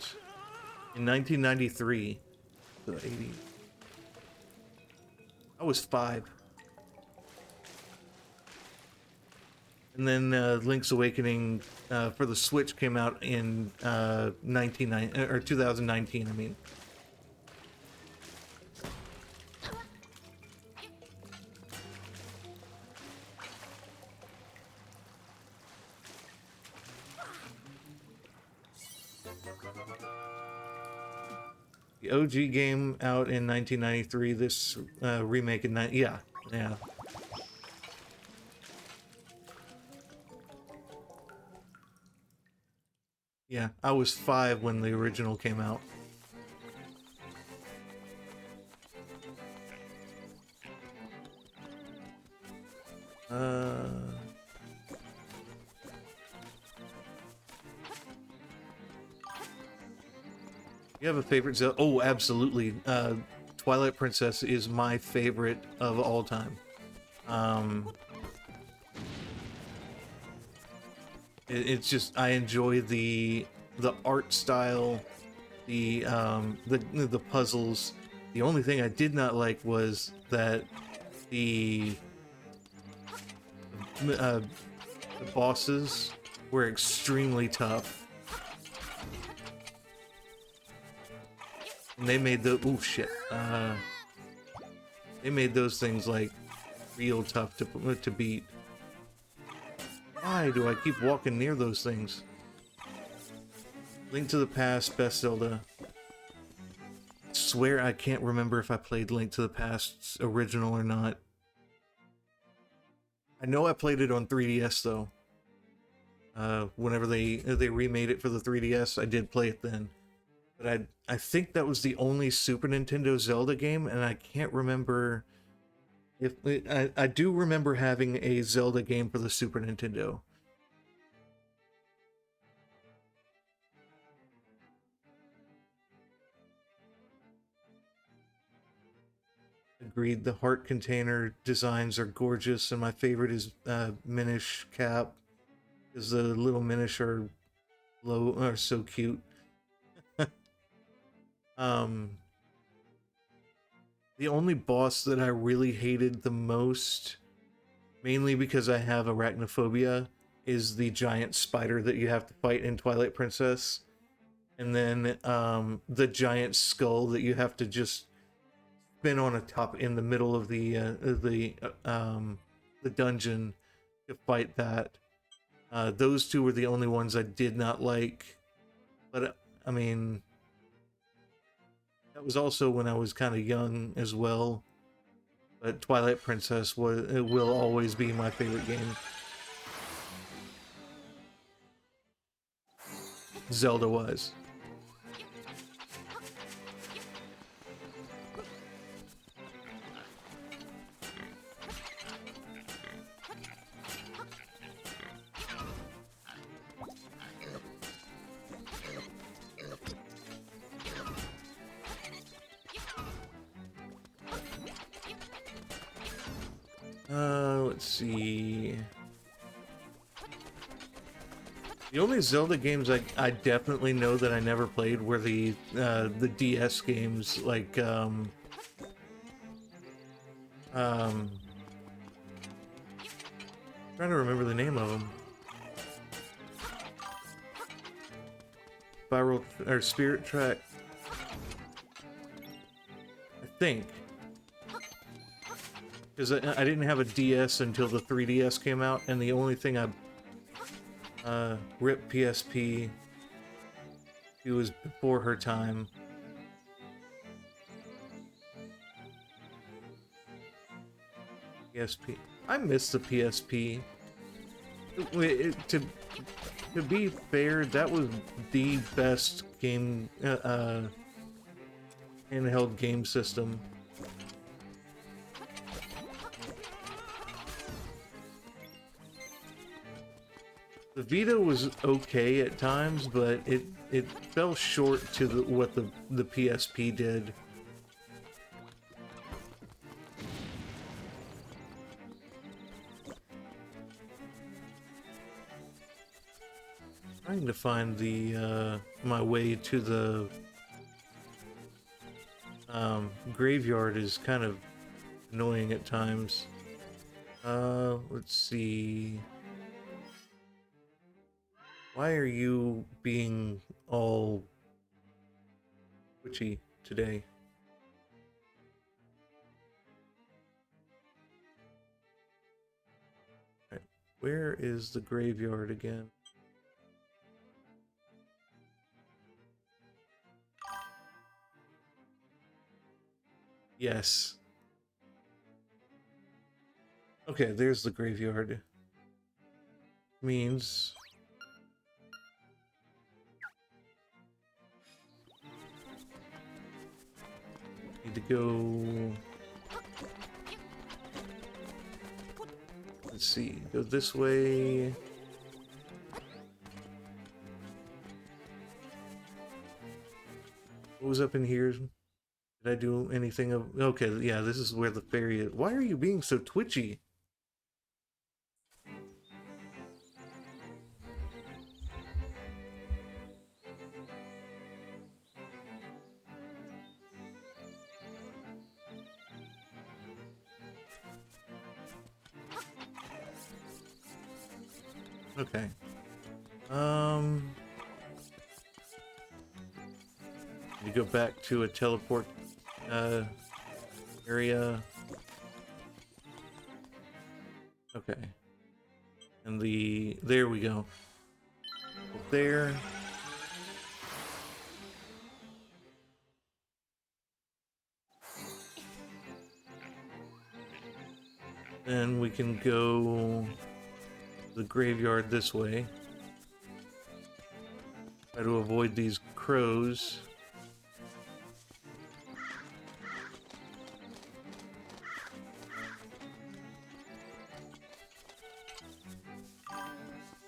in 1993. So 80. I was 5. And then Link's Awakening for the Switch came out in 2019. I mean. The OG game out in 1993. This remake in yeah. Yeah, I was 5 when the original came out. You have a favorite Zelda? Oh, absolutely. Twilight Princess is my favorite of all time. It's just I enjoy the art style, the puzzles. The only thing I did not like was that the bosses were extremely tough. And they made the they made those things like real tough to beat. Why do I keep walking near those things? Link to the Past, best Zelda. I swear I can't remember if I played Link to the Past original or not. I know I played it on 3DS though. Whenever they remade it for the 3DS, I did play it then. But I think that was the only Super Nintendo Zelda game, and I can't remember if I do remember having a Zelda game for the Super Nintendo. Agreed. The heart container designs are gorgeous, and my favorite is Minish Cap, because the little Minish are so cute. The only boss that I really hated the most, mainly because I have arachnophobia, is the giant spider that you have to fight in Twilight Princess. And then the giant skull that you have to just spin on a top in the middle of the dungeon to fight that. Those two were the only ones I did not like. But I mean, that was also when I was kind of young as well. But Twilight Princess will always be my favorite game. Zelda-wise. Let's see. The only Zelda games I definitely know that I never played were the DS games, like trying to remember the name of them. Spirit Track, I think. Because I didn't have a DS until the 3DS came out, and the only thing I rip PSP, it was before her time. PSP. I miss the PSP. To be fair, that was the best game handheld game system. The Vita was okay at times, but it fell short to what the PSP did. Trying to find the my way to the graveyard is kind of annoying at times. Let's see. Why are you being all witchy today? Right. Where is the graveyard again? Yes. Okay, there's the graveyard. Means need to go. Let's see. Go this way. What was up in here? Did I do anything of... Okay, yeah, this is where the fairy is. Why are you being so twitchy? Okay. You go back to a teleport area. Okay. And there we go. Up there. Then we can go the graveyard this way. Try to avoid these crows.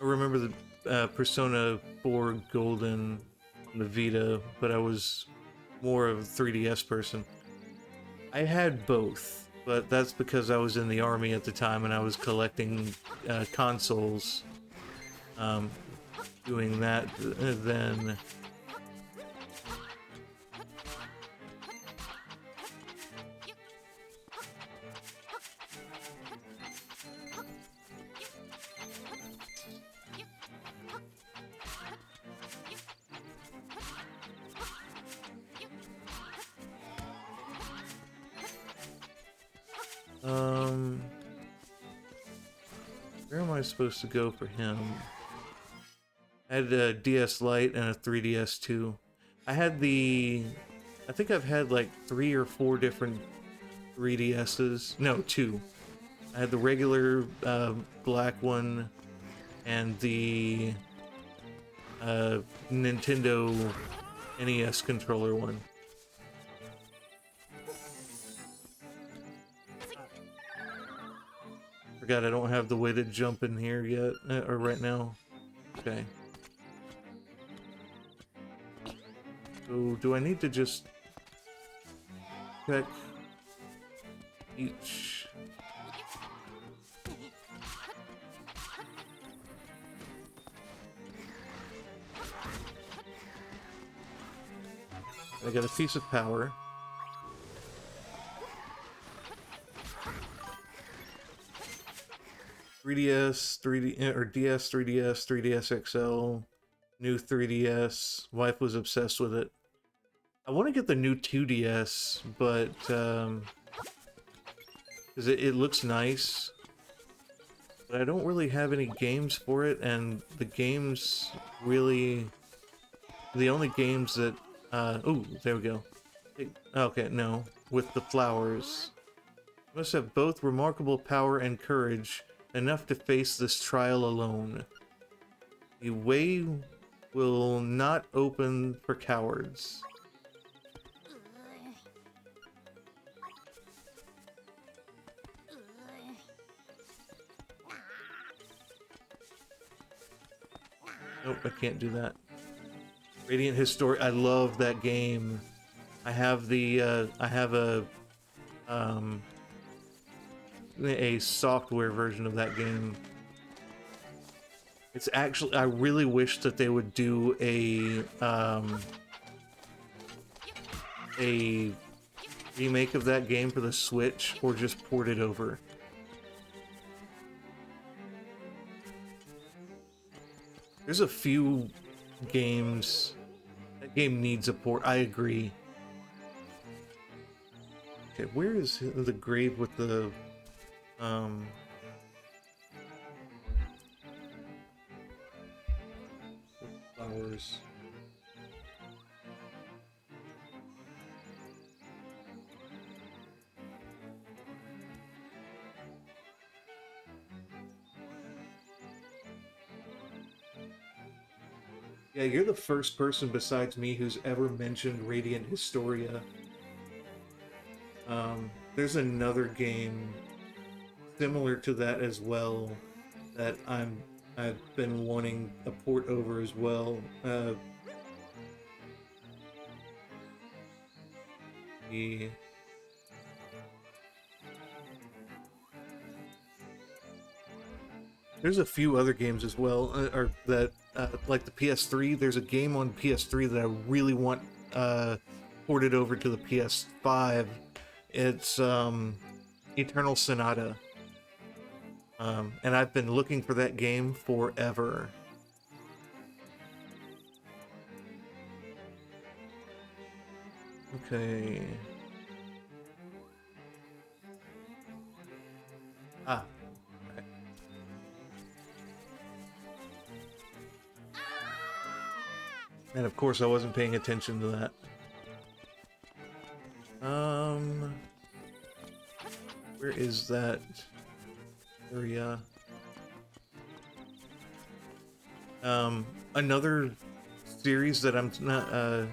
I remember the Persona 4 Golden on the Vita, but I was more of a 3DS person. I had both, but that's because I was in the army at the time and I was collecting consoles. Doing that, then... Where am I supposed to go for him? I had a DS Lite and a 3DS too. I had the... I think I've had like 3 or 4 different 3DSs. No, 2. I had the regular black one and the Nintendo NES controller one. Forgot I don't have the way to jump in here yet, or right now. Okay. So, do I need to just check each? I got a piece of power. DS, 3DS, 3DS XL, new 3DS. Wife was obsessed with it. I want to get the new 2DS, but because it looks nice, but I don't really have any games for it, and the games really, the only games that, oh, there we go. Okay, no, with the flowers. Must have both remarkable power and courage, enough to face this trial alone. The way will not open for cowards. Nope, I can't do that. Radiant History, I love that game. I have the, I have a software version of that game. It's actually, I really wish that they would do a remake of that game for the Switch, or just port it over. There's a few games, that game needs a port, I agree. Okay, where is the grave with the, flowers? Yeah, you're the first person besides me who's ever mentioned Radiant Historia. There's another game similar to that as well that I've been wanting a port over as well. There's a few other games as well, or that like the PS3. There's a game on PS3 that I really want ported over to the PS5. It's Eternal Sonata, and I've been looking for that game forever. Okay. Ah. Okay. And of course I wasn't paying attention to that. Where is that area? Another series that I'm not,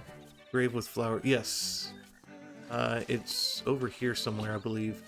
Grave with Flower. Yes. It's over here somewhere, I believe.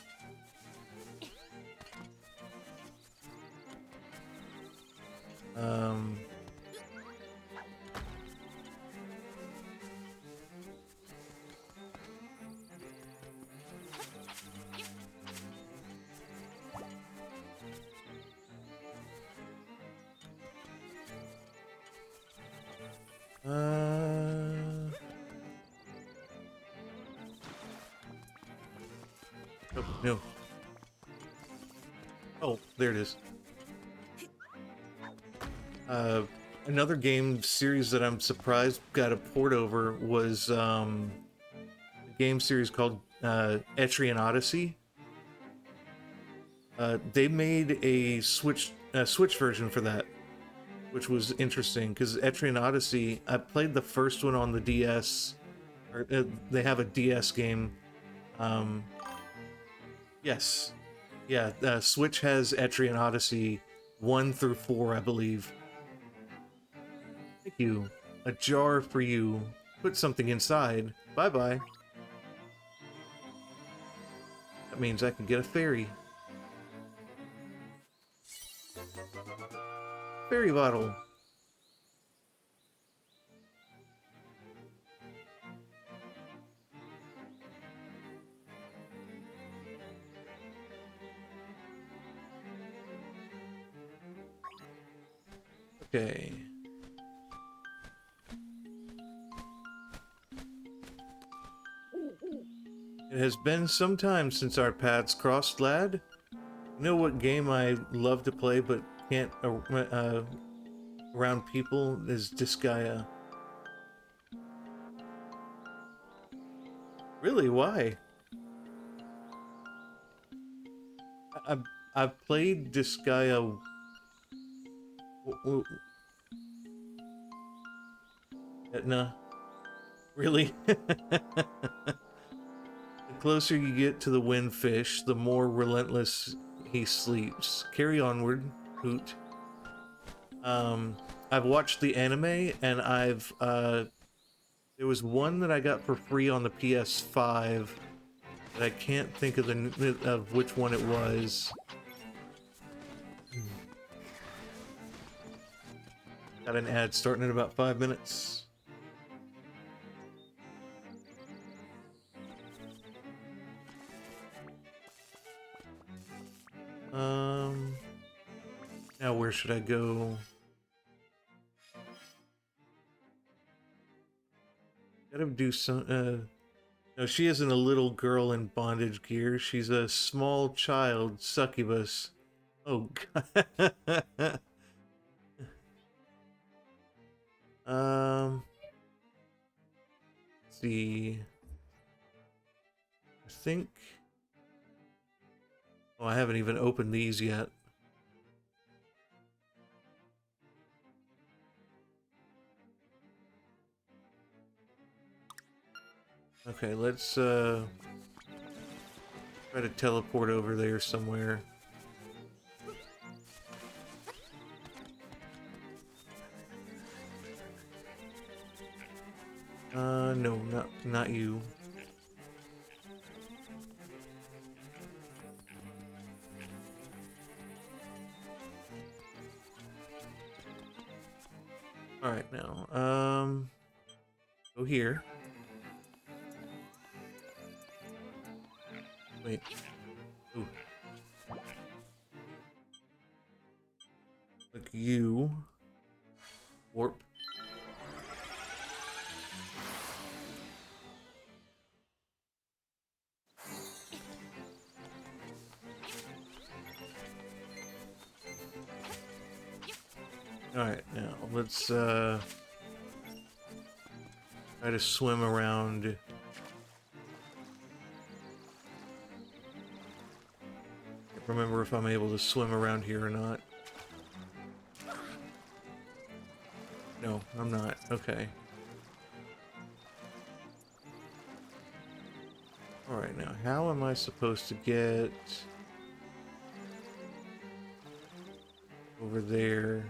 Oh, no. Oh, there it is. Another game series that I'm surprised got a port over was a game series called Etrian Odyssey. They made a Switch Switch version for that, which was interesting because Etrian Odyssey, I played the first one on the DS, or they have a DS game. Um, yes, yeah, Switch has Etrian Odyssey 1 through 4, I believe. Thank you. A jar for you. Put something inside. Bye-bye. That means I can get a fairy. Fairy bottle. Okay. It has been some time since our paths crossed, lad. You know what game I love to play but can't around people is Disgaea. Really? Why? I've, I've played Disgaea. Etna. Really? The closer you get to the windfish, the more relentless he sleeps. Carry onward, Hoot. I've watched the anime, and there was one that I got for free on the PS5, but I can't think of of which one it was. Got an ad starting in about 5 minutes. Now where should I go? Gotta do some, no, she isn't a little girl in bondage gear. She's a small child succubus. Oh, God. Let's see. I think... Oh, I haven't even opened these yet. Okay, let's, try to teleport over there somewhere. No, not you. Alright, now, go here. Wait. Ooh. Like you. Warp. Alright, now, let's, try to swim around. Can't remember if I'm able to swim around here or not. No, I'm not. Okay. Alright, now, how am I supposed to get over there?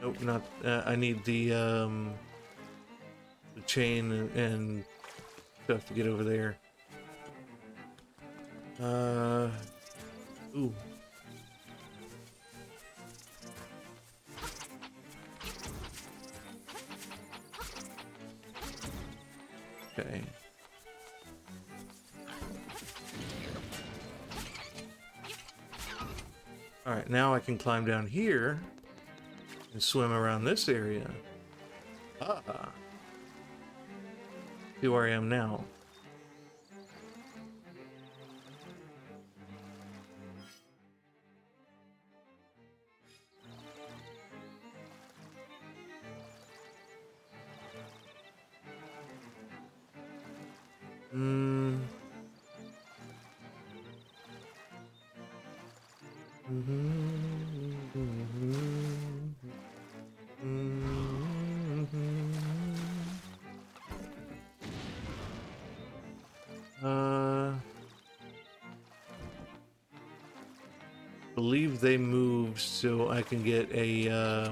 Nope, not. I need the chain and stuff to get over there. Ooh. Okay. Alright, now I can climb down here and swim around this area. Ah. See where I am now. Believe they moved so I can get a,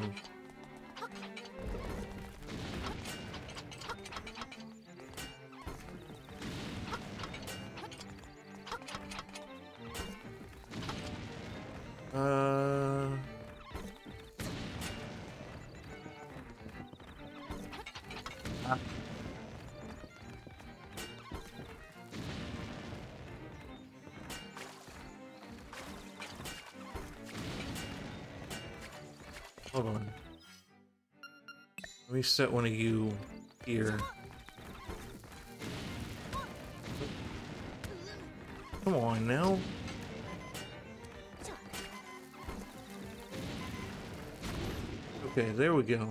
hold on. Let me set one of you here. Come on now. Okay, there we go.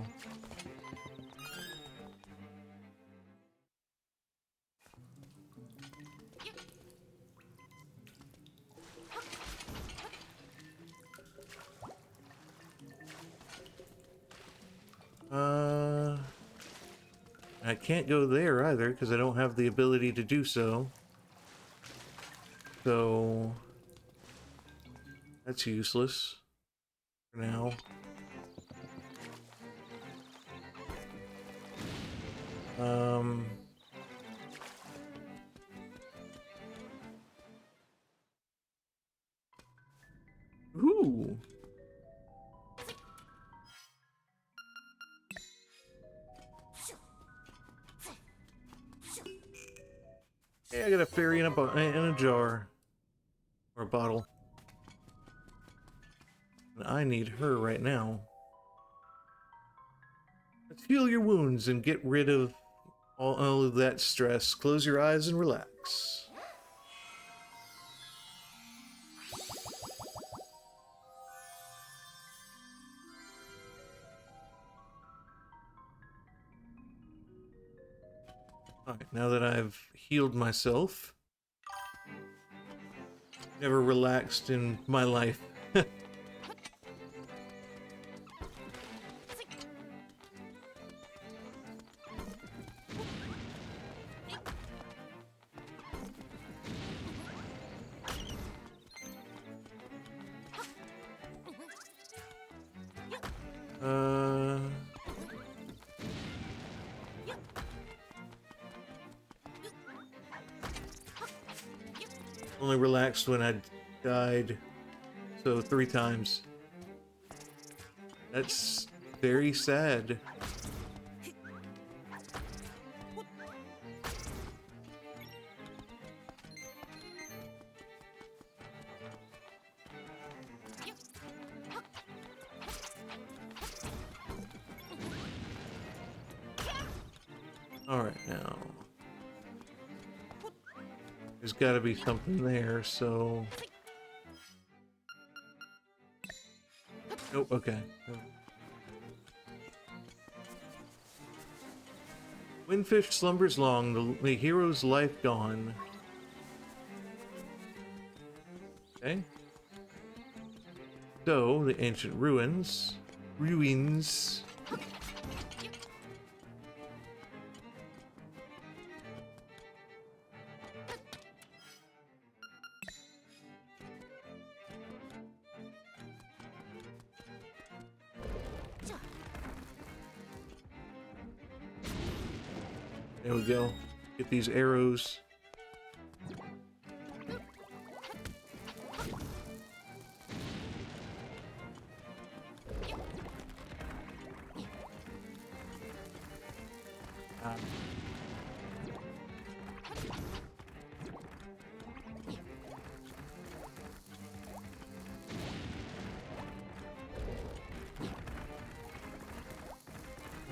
I can't go there either because I don't have the ability to do so. So that's useless for now. Ooh. Hey, I got a fairy in a jar. Or a bottle. And I need her right now. Let's heal your wounds and get rid of all of that stress. Close your eyes and relax. Alright, now that I've healed myself, never relaxed in my life. Only relaxed when I died, so 3 times. That's very sad. Alright, now. There's gotta be something there, so... Nope, okay. Windfish slumbers long, the hero's life gone. Okay. So, the ancient ruins. Ruins. There we go. Get these arrows.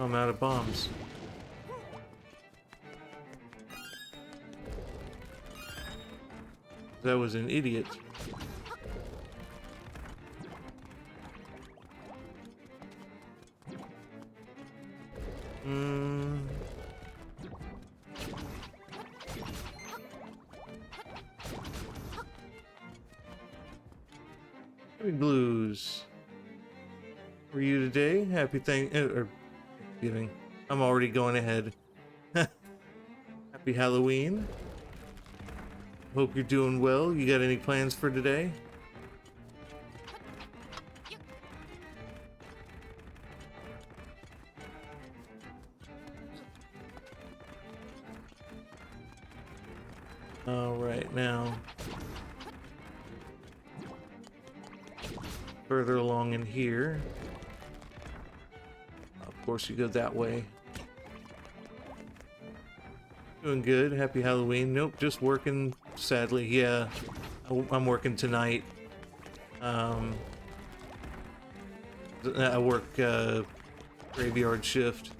I'm out of bombs. That was an idiot. Blues. For you today? Happy or Thanksgiving. I'm already going ahead. Happy Halloween. Hope you're doing well. You got any plans for today? All right, now further along in here. Of course, you go that way. Doing good. Happy Halloween. Nope, just working. Sadly, yeah, I'm working tonight. I work graveyard shift.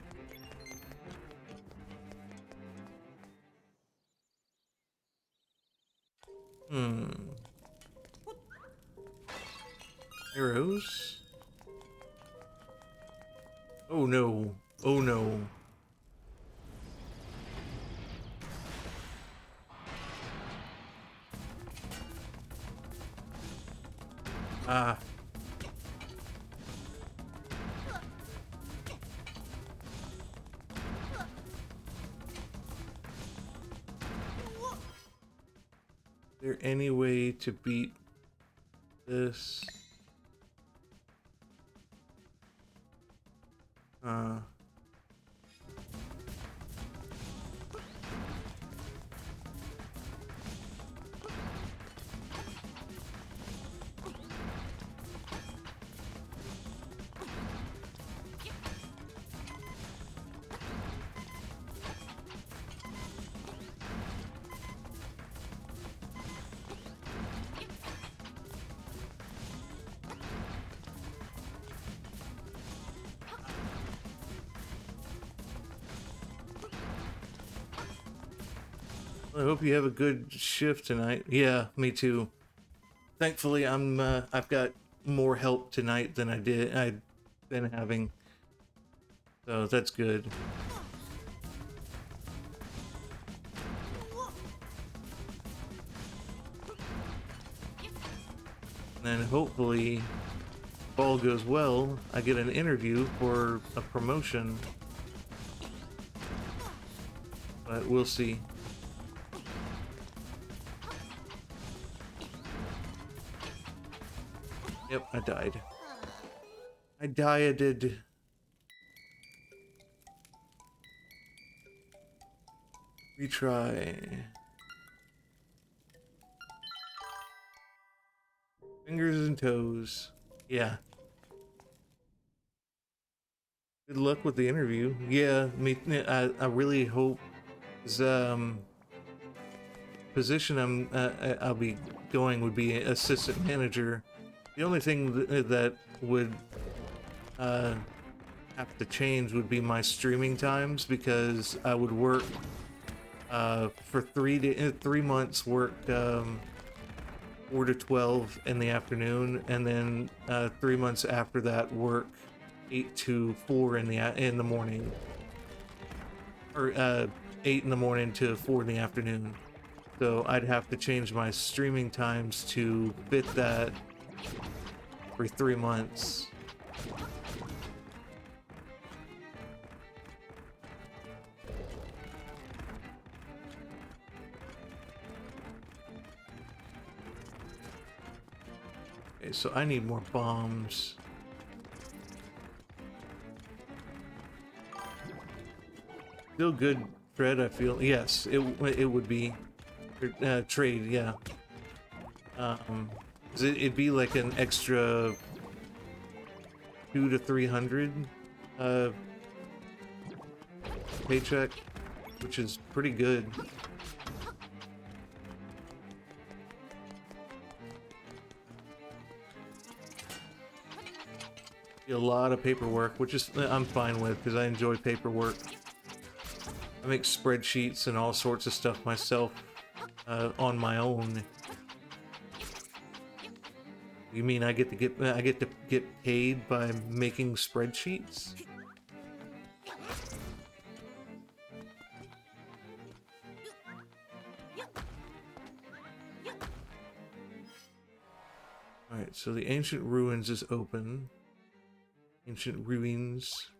Arrows. Oh no. Oh no. Ah. Is there any way to beat this? I hope you have a good shift tonight. Yeah, me too. Thankfully, I've got more help tonight than I'd been having. So that's good. And then hopefully, if all goes well, I get an interview for a promotion. But we'll see. Yep, I died. I dieted. Retry. Fingers and toes. Yeah. Good luck with the interview. Yeah, I really hope this position I'll be going would be assistant manager. The only thing that would have to change would be my streaming times, because I would work for 3 months, work 4 to 12 in the afternoon, and then 3 months after that work 8 to 4 in the morning, or 8 in the morning to 4 in the afternoon. So I'd have to change my streaming times to fit that for 3 months. Okay, so I need more bombs. Still good thread, I feel. Yes, it would be trade, yeah. It'd be like an extra 200 to 300 paycheck, which is pretty good. A lot of paperwork, which is I'm fine with, because I enjoy paperwork. I make spreadsheets and all sorts of stuff myself on my own. You mean I get to get paid by making spreadsheets? Alright, so the ancient ruins is open. Ancient ruins.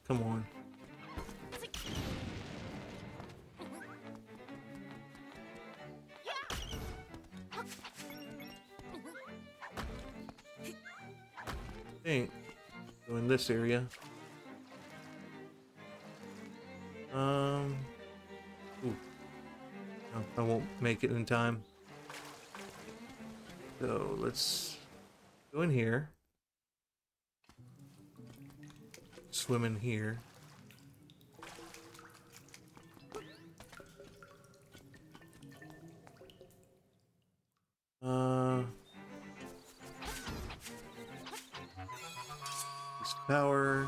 Come on. Think. Go in this area. Ooh. No, I won't make it in time. So let's go in here. Swim in here. This power.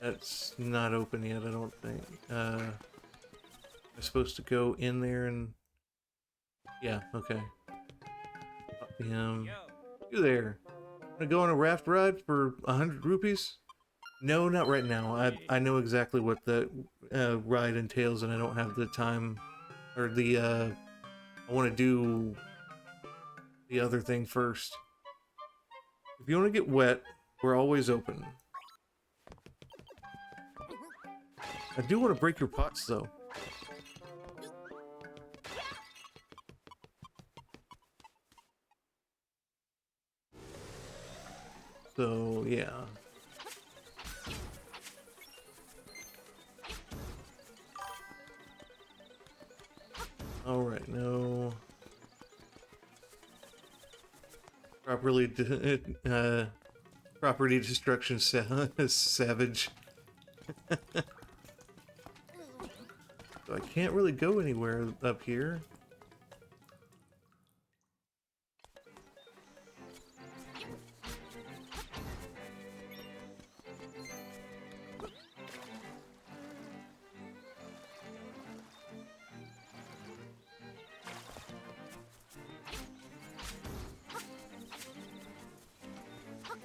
That's not open yet, I don't think. I'm supposed to go in there and... Yeah, okay. You there. Wanna go on a raft ride for 100 rupees? No, not right now. I know exactly what the ride entails, and I don't have the time or the I want to do the other thing first. If you want to get wet, we're always open. I do want to break your pots, though. So, yeah. Alright, no. Property destruction savage. So I can't really go anywhere up here.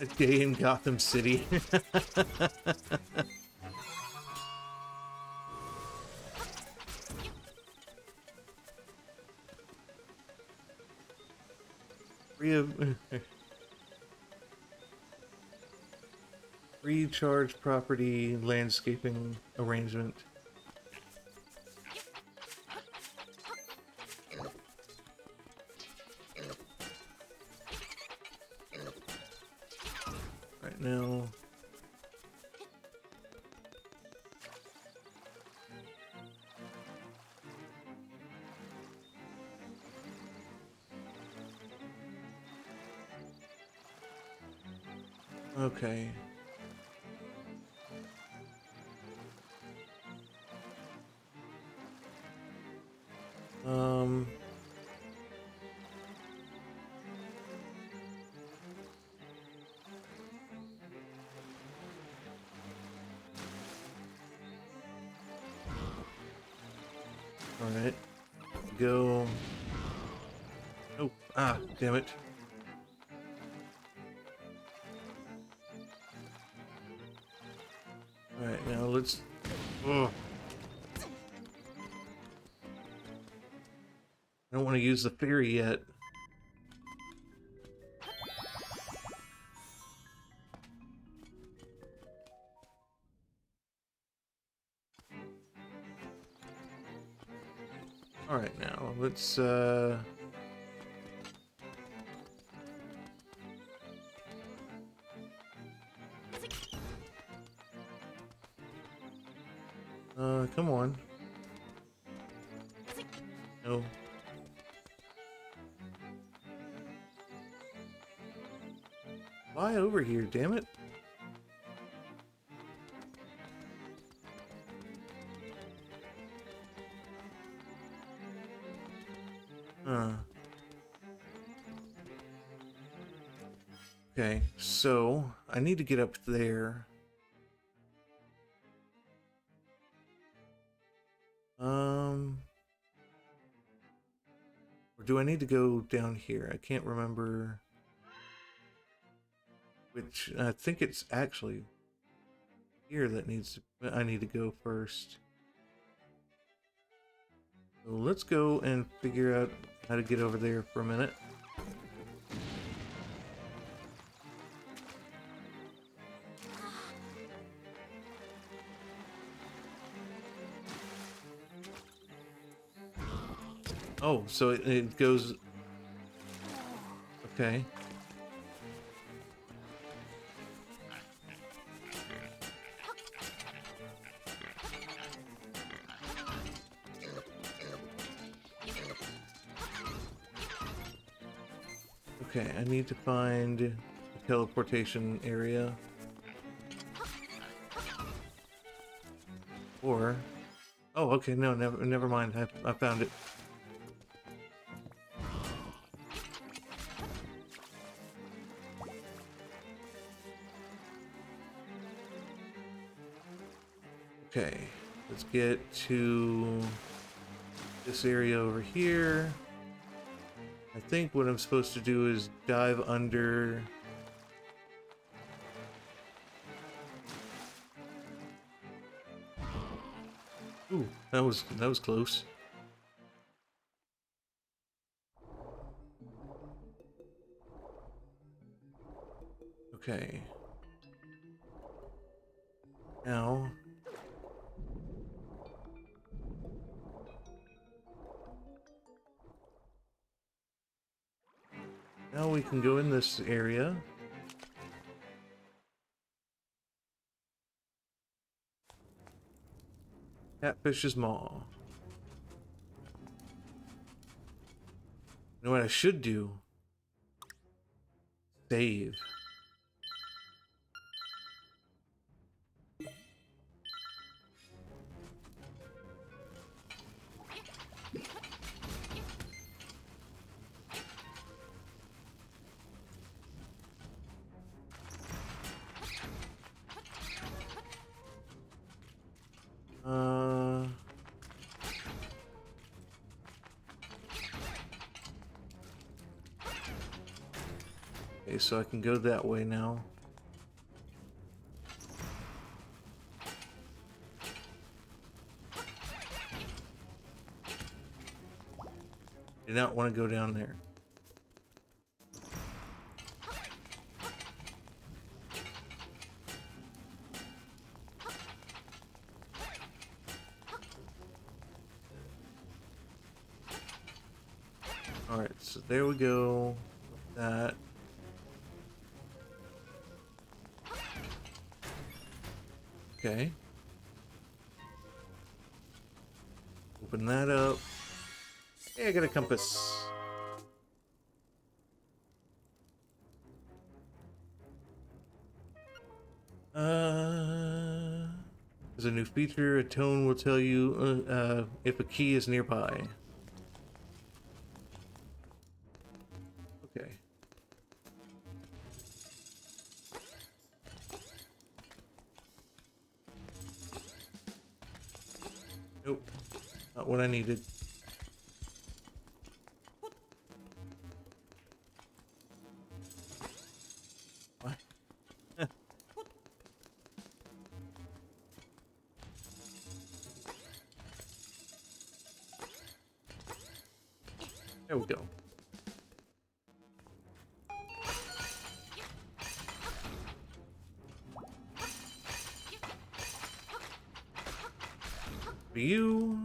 A day in Gotham City. Recharge property landscaping arrangement. Right now. Okay. Alright. Go. Oh, damn it. Alright, now let's... Oh. I don't want to use the ferry yet. Alright, now let's come on. No. Fly over here, damn it. Okay, so I need to get up there. do I need to go down here? I can't remember which. I think it's actually here that I need to go first. So let's go and figure out how to get over there for a minute. Oh, so it goes... Okay. Okay, I need to find a teleportation area. Or... Oh, okay, no, never mind. I found it. Okay, let's get to this area over here. I think what I'm supposed to do is dive under. Ooh, that was close. Okay. Now we can go in this area. Catfish's Maw. You know what I should do? Save. Okay, so I can go that way now. Do not want to go down there. Alright, so there we go. That. Okay. Open that up. Hey, I got a compass. There's a new feature. A tone will tell you if a key is nearby. Okay. Nope. Not what I needed. What? There we go. For you.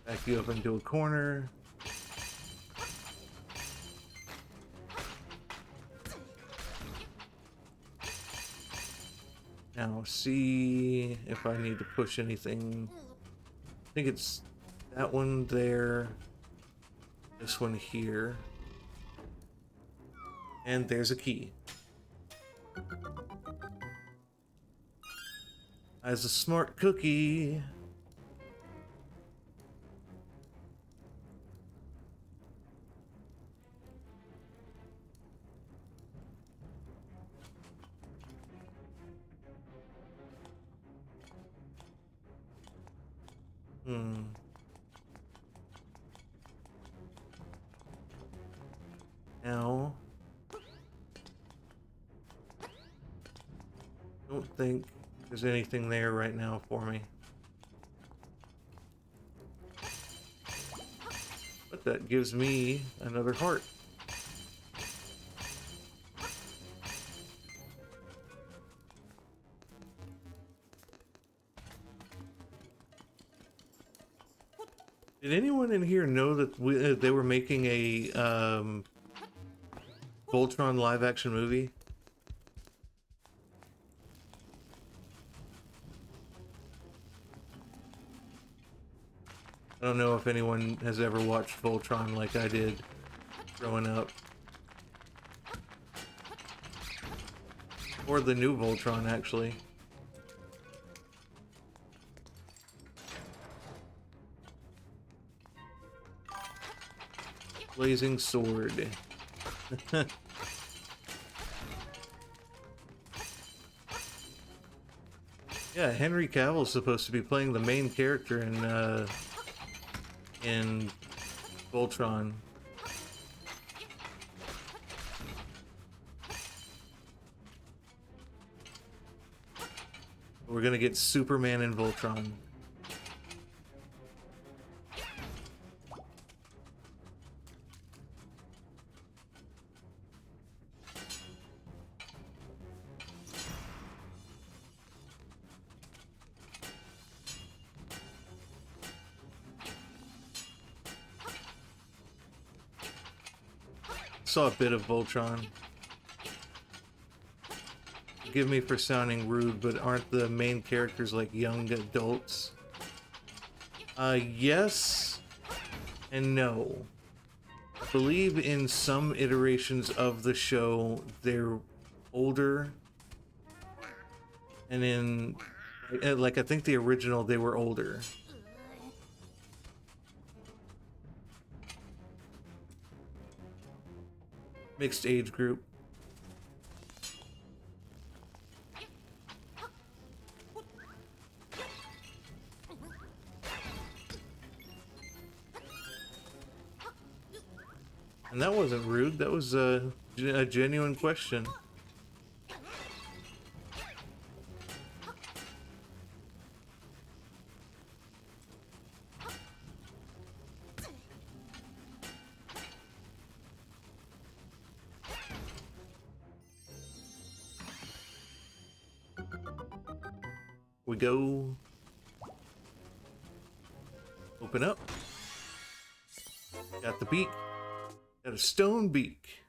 Back you up into a corner. Now see if I need to push anything. I think it's that one there. This one here. And there's a key. As a smart cookie. Don't think there's anything there right now for me. But that gives me another heart. Did anyone in here know that they were making a Voltron live-action movie? I don't know if anyone has ever watched Voltron like I did growing up. Or the new Voltron, actually. Blazing sword. Yeah, Henry Cavill's supposed to be playing the main character in Voltron. We're gonna get Superman in Voltron. Saw a bit of Voltron. Forgive me for sounding rude, but aren't the main characters like young adults? Yes and no. I believe in some iterations of the show they're older, and in like I think the original they were older. Mixed age group. And that wasn't rude, that was a genuine question. We go. Open up. Got the beak. Got a stone beak.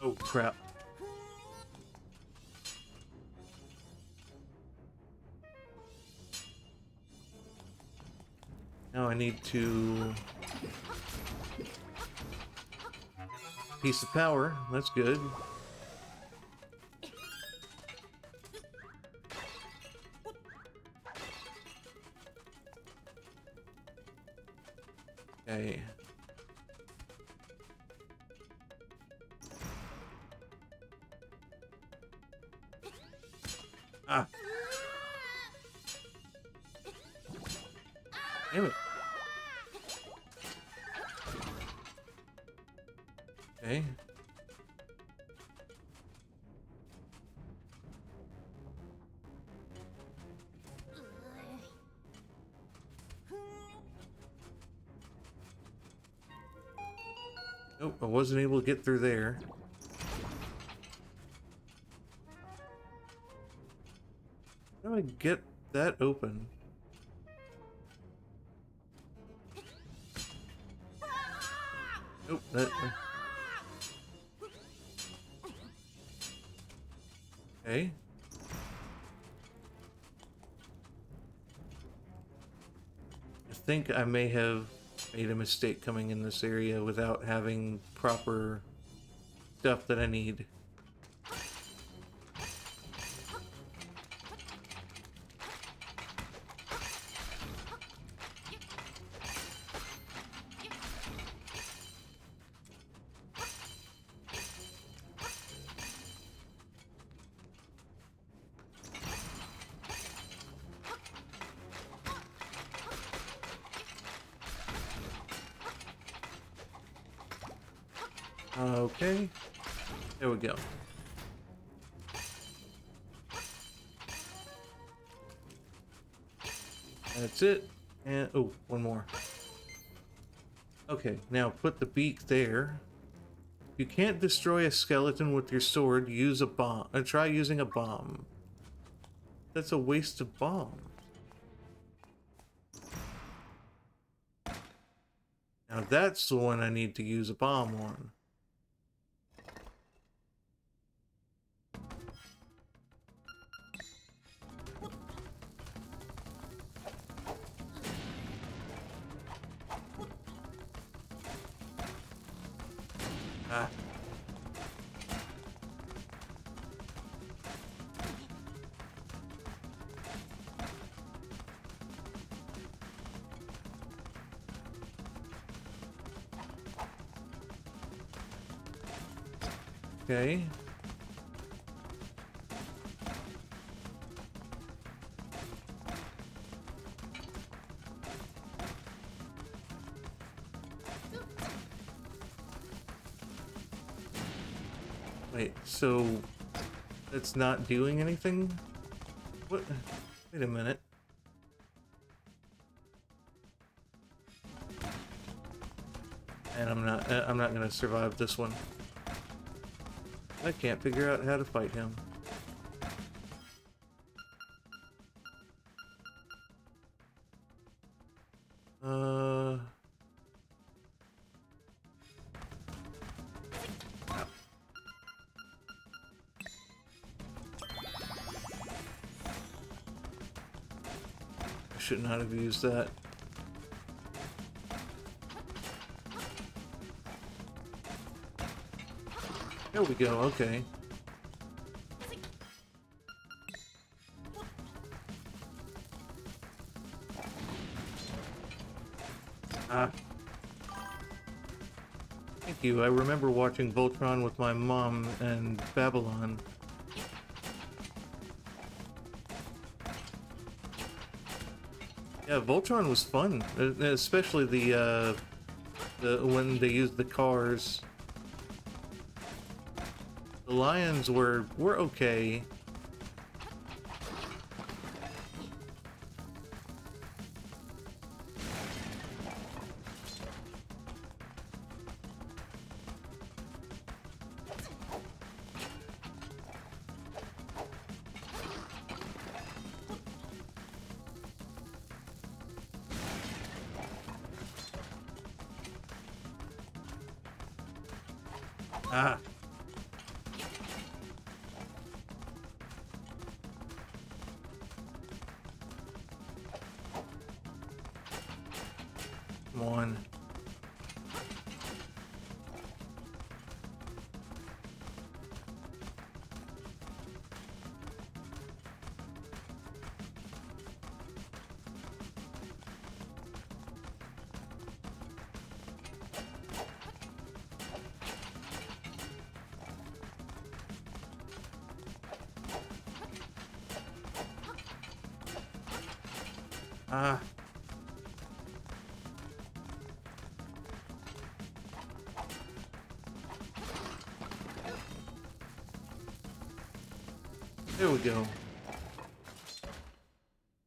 Oh crap. Now I need to... Piece of power, that's good. Okay. Ah. Damn it. Okay. Nope, I wasn't able to get through there. How do I get that open? Nope, that... Okay. I think I may have made a mistake coming in this area without having proper stuff that I need. Okay. There we go. That's it. And oh, one more. Okay, now put the beak there. You can't destroy a skeleton with your sword. Use a bomb. Try using a bomb. That's a waste of bombs. Now that's the one I need to use a bomb on. Ah. Okay. Wait, so that's not doing anything? What? Wait a minute. And I'm not gonna survive this one. I can't figure out how to fight him. I should not have used that. There we go, okay. Ah. Thank you. I remember watching Voltron with my mom and Babylon. Yeah, Voltron was fun, especially the when they used the cars. The lions were okay. Ah. Come on. Ah. There we go.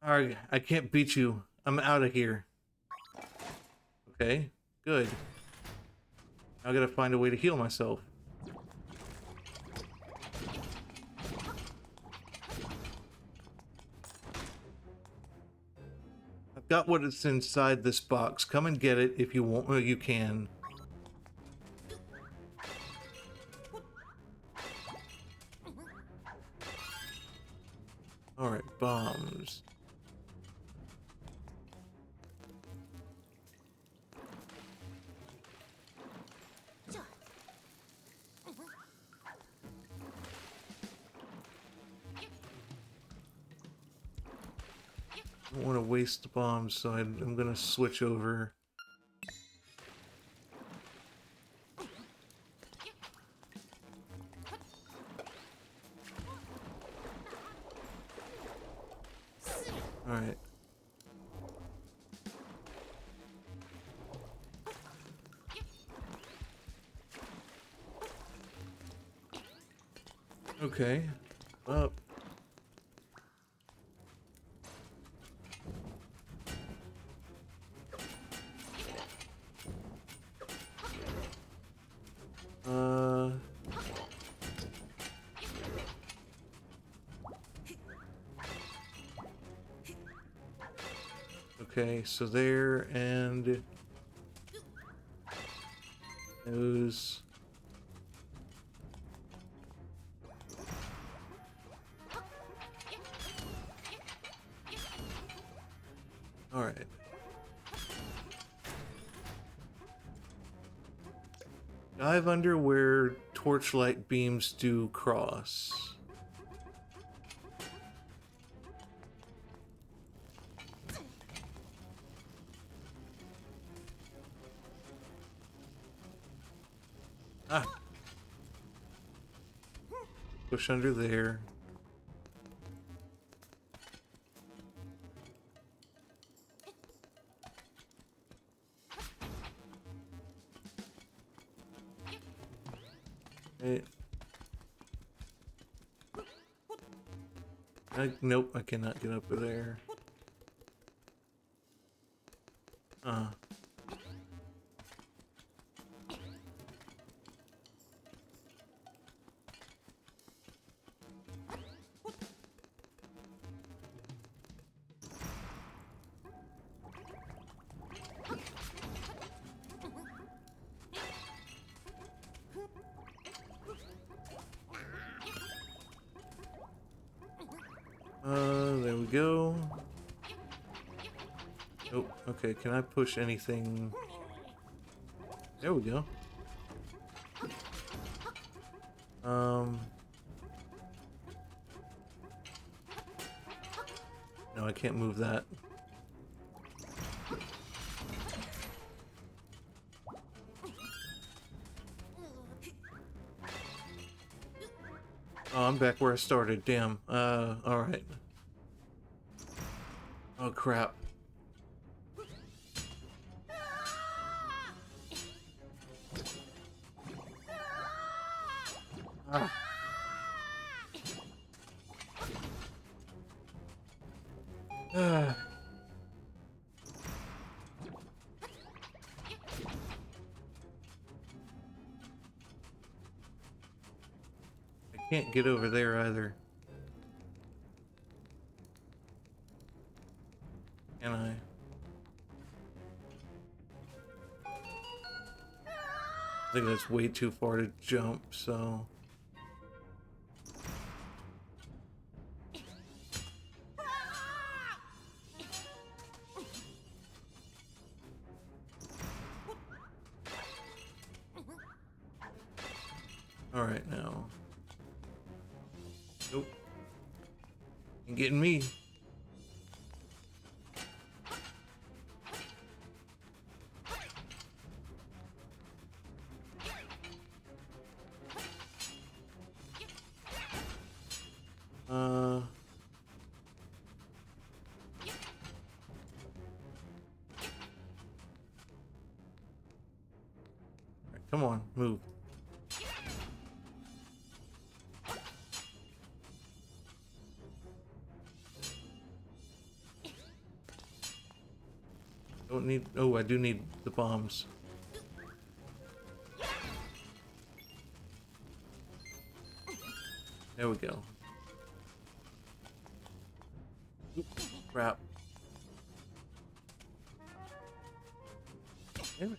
Alright, I can't beat you. I'm out of here. Okay, good. I gotta find a way to heal myself. I've got what is inside this box. Come and get it if you want. You can. Alright, bombs. I don't want to waste the bombs, so I'm gonna switch over. Alright. Okay. Up. Okay, so there and those. All right. Dive under where torchlight beams do cross. Ah. Push under there. Hey. Nope, I cannot get up there. There we go. Oh, okay, can I push anything? There we go. No, I can't move that. Oh, I'm back where I started, damn. Alright. Oh, crap. Ah. Ah. I can't get over there either. Can I? I think that's way too far to jump, so... Alright, now. Nope. Ain't getting me. Come on, move. Don't need... Oh, I do need the bombs. There we go. Oop, crap. Damn it.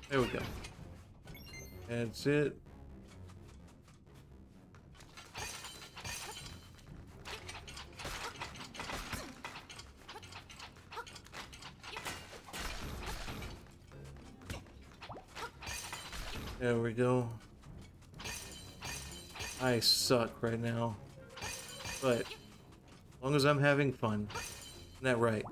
There we go. That's it. There we go. I suck right now, but As long as I'm having fun. Isn't that right?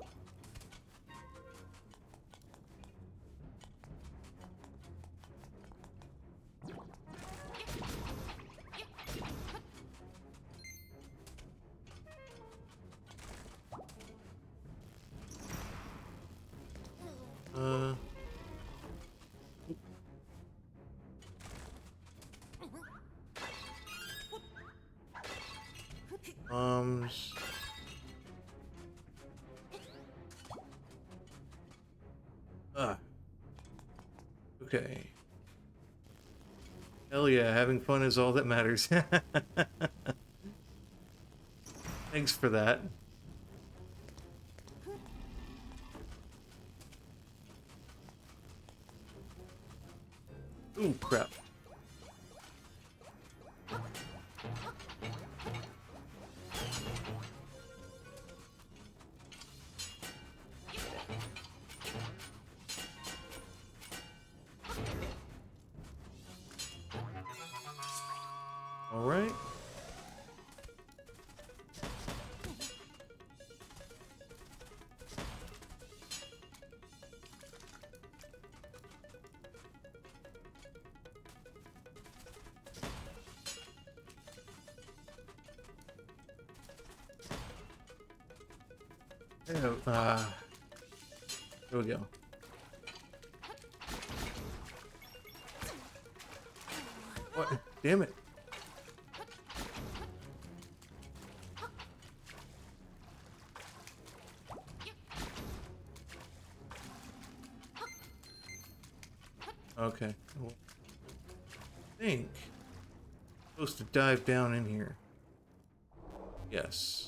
Uh... Bombs. Ah. Okay. Hell yeah, having fun is all that matters. Thanks for that. Ooh, crap. All right. There we go. What? Damn it. Okay. Well, I think I'm supposed to dive down in here. Yes.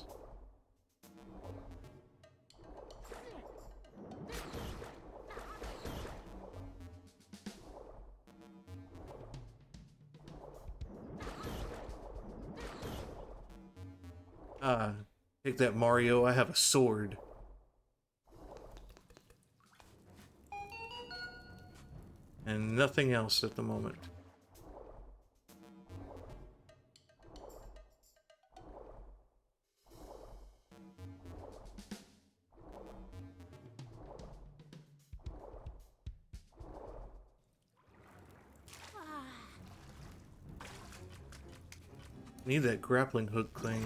Take that, Mario. I have a sword. And nothing else at the moment. Need that grappling hook thing.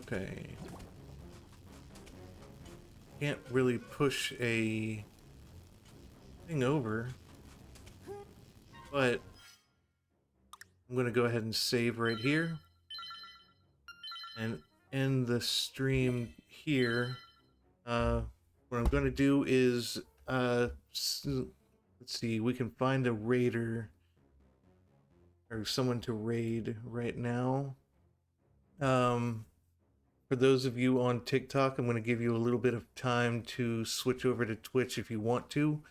Okay. Can't really push a thing over, but I'm gonna go ahead and save right here and end the stream here. What I'm gonna do is let's see, we can find a raider or someone to raid right now. For those of you on TikTok, I'm going to give you a little bit of time to switch over to Twitch if you want to.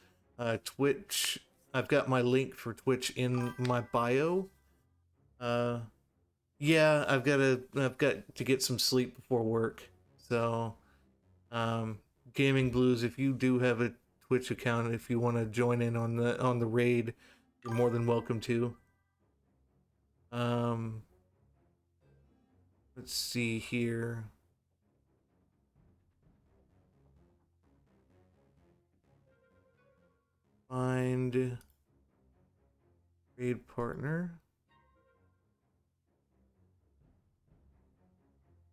Twitch, I've got my link for Twitch in my bio. Yeah, I've got to get some sleep before work. So, Gaming Blues, if you do have a Twitch account, if you want to join in on the raid, you're more than welcome to. Let's see here. Find raid partner.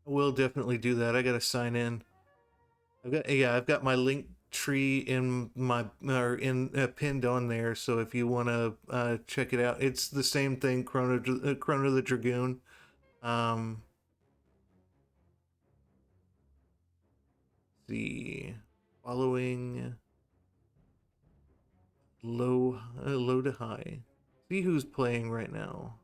I will definitely do that. I gotta sign in. I've got my link tree in my pinned on there. So if you want to check it out, it's the same thing. Chrono the Dragoon. The following low to high. See who's playing right now.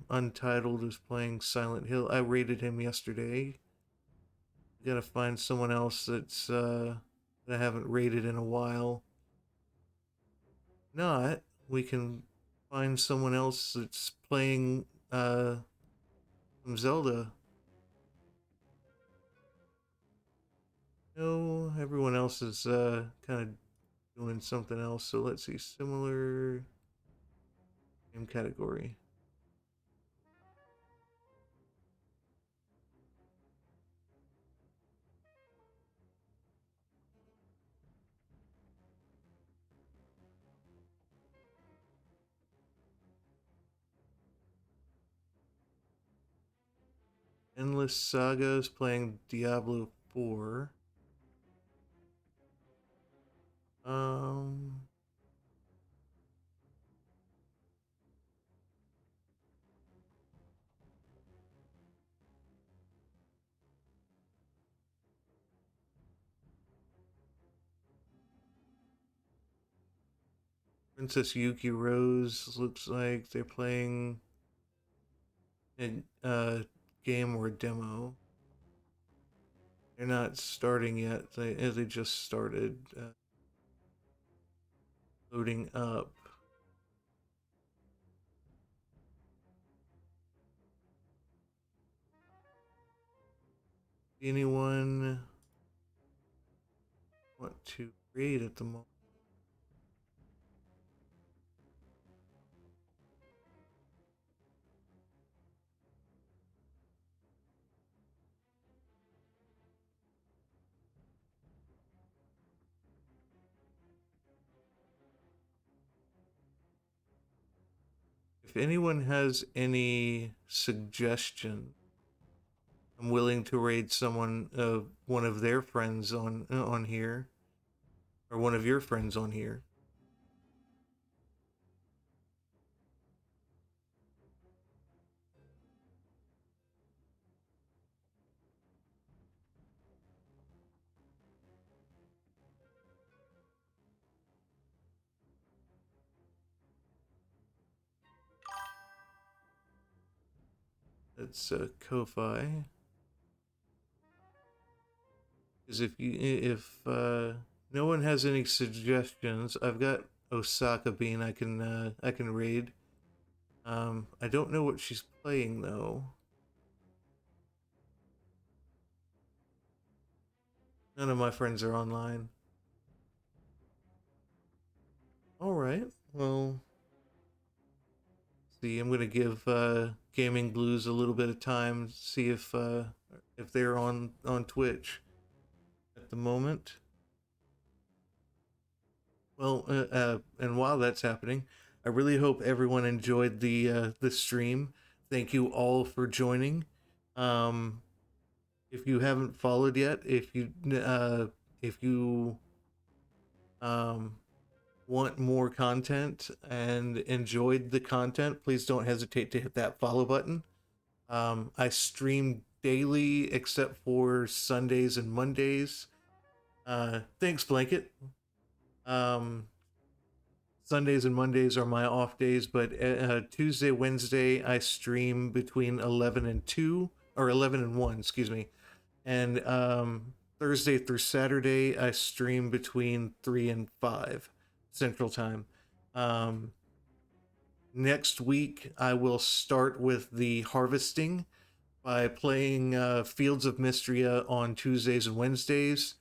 Untitled is playing Silent Hill. I rated him yesterday. Gotta find someone else that's that I haven't rated in a while. Not, we can find someone else that's playing some Zelda. No, everyone else is kind of doing something else. So let's see, similar game category. Endless Sagas playing Diablo 4. Um, Princess Yuki Rose looks like they're playing a game or a demo. They're not starting yet. They just started loading up. Anyone want to raid at the moment? If anyone has any suggestion, I'm willing to raid someone, one of their friends on here, or one of your friends on here. It's Ko-fi. Because if no one has any suggestions, I've got Osaka Bean. I can raid. I don't know what she's playing though. None of my friends are online. All right. Well, see, I'm gonna give Gaming Blues a little bit of time. See if they're on Twitch at the moment. Well, and while that's happening, I really hope everyone enjoyed the stream. Thank you all for joining. Um, if you haven't followed yet, if you um, want more content and enjoyed the content, please don't hesitate to hit that follow button. I stream daily except for Sundays and Mondays. Thanks, Blanket. Um, Sundays and Mondays are my off days, but Tuesday, Wednesday, I stream between 11 and 2, or 11 and 1, excuse me. And Thursday through Saturday, I stream between 3 and 5 Central Time. Um, Next week, I will start with the harvesting by playing Fields of Mystria on Tuesdays and Wednesdays.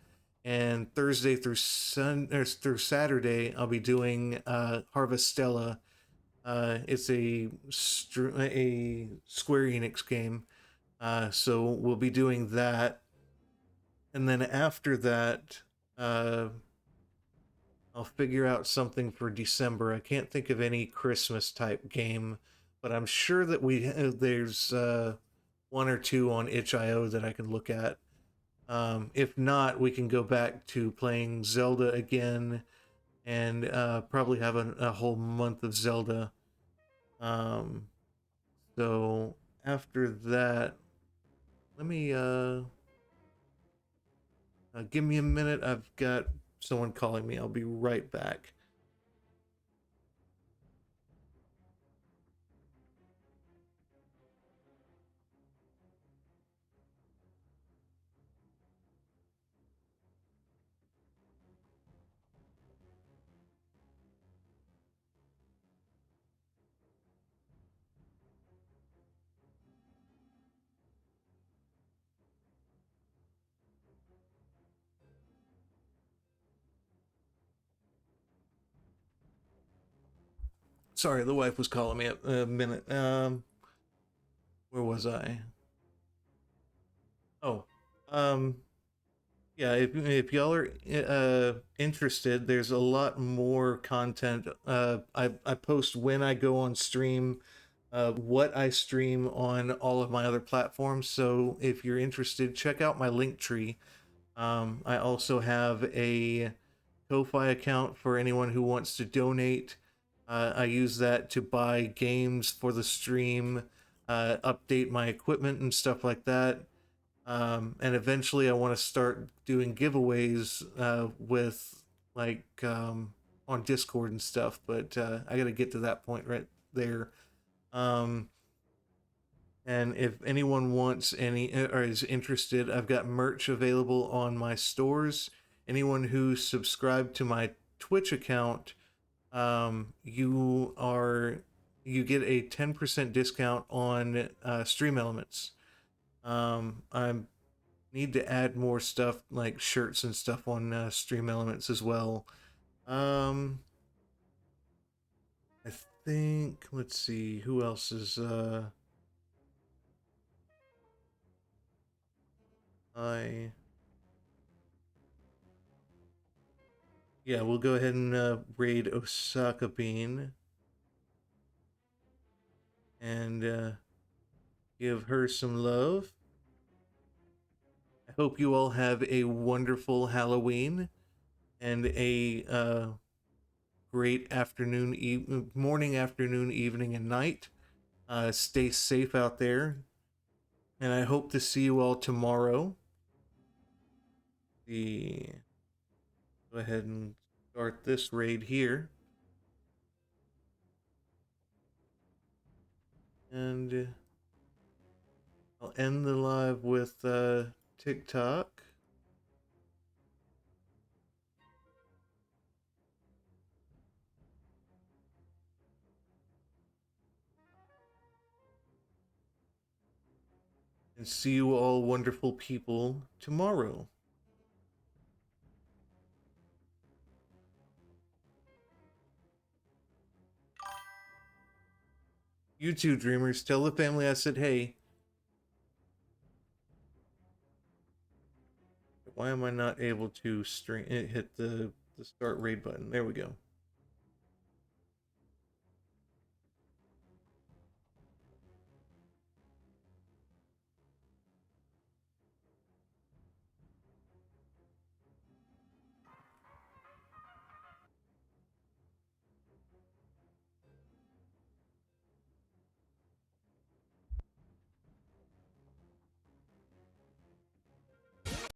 And Thursday through Saturday, I'll be doing Harvestella. It's a Square Enix game, so we'll be doing that. And then after that, uh, I'll figure out something for December. I can't think of any Christmas type game, but I'm sure that there's one or two on itch.io that I can look at. If not, we can go back to playing Zelda again and probably have a whole month of Zelda. Um, so after that, let me give me a minute. I've got someone calling me. I'll be right back. Sorry, the wife was calling me a minute. Where was I? Oh, um, yeah. If y'all are interested, there's a lot more content. I post when I go on stream, what I stream on all of my other platforms. So if you're interested, check out my link tree. I also have a Ko-fi account for anyone who wants to donate. I use that to buy games for the stream, update my equipment and stuff like that. And eventually, I want to start doing giveaways with on Discord and stuff. But I got to get to that point right there. Um, and if anyone wants any or is interested, I've got merch available on my stores. Anyone who subscribed to my Twitch account, you get a 10% discount on Stream Elements. I need to add more stuff like shirts and stuff on Stream Elements as well. Um, I think let's see who else is I yeah, we'll go ahead and raid Osaka Bean and give her some love. I hope you all have a wonderful Halloween and a great morning, afternoon, evening, and night. Stay safe out there, and I hope to see you all tomorrow. Go ahead and start this raid here, and I'll end the live with TikTok. And see you all wonderful people tomorrow. You too, dreamers. Tell the family I said hey. Why am I not able to hit the start raid button? There we go.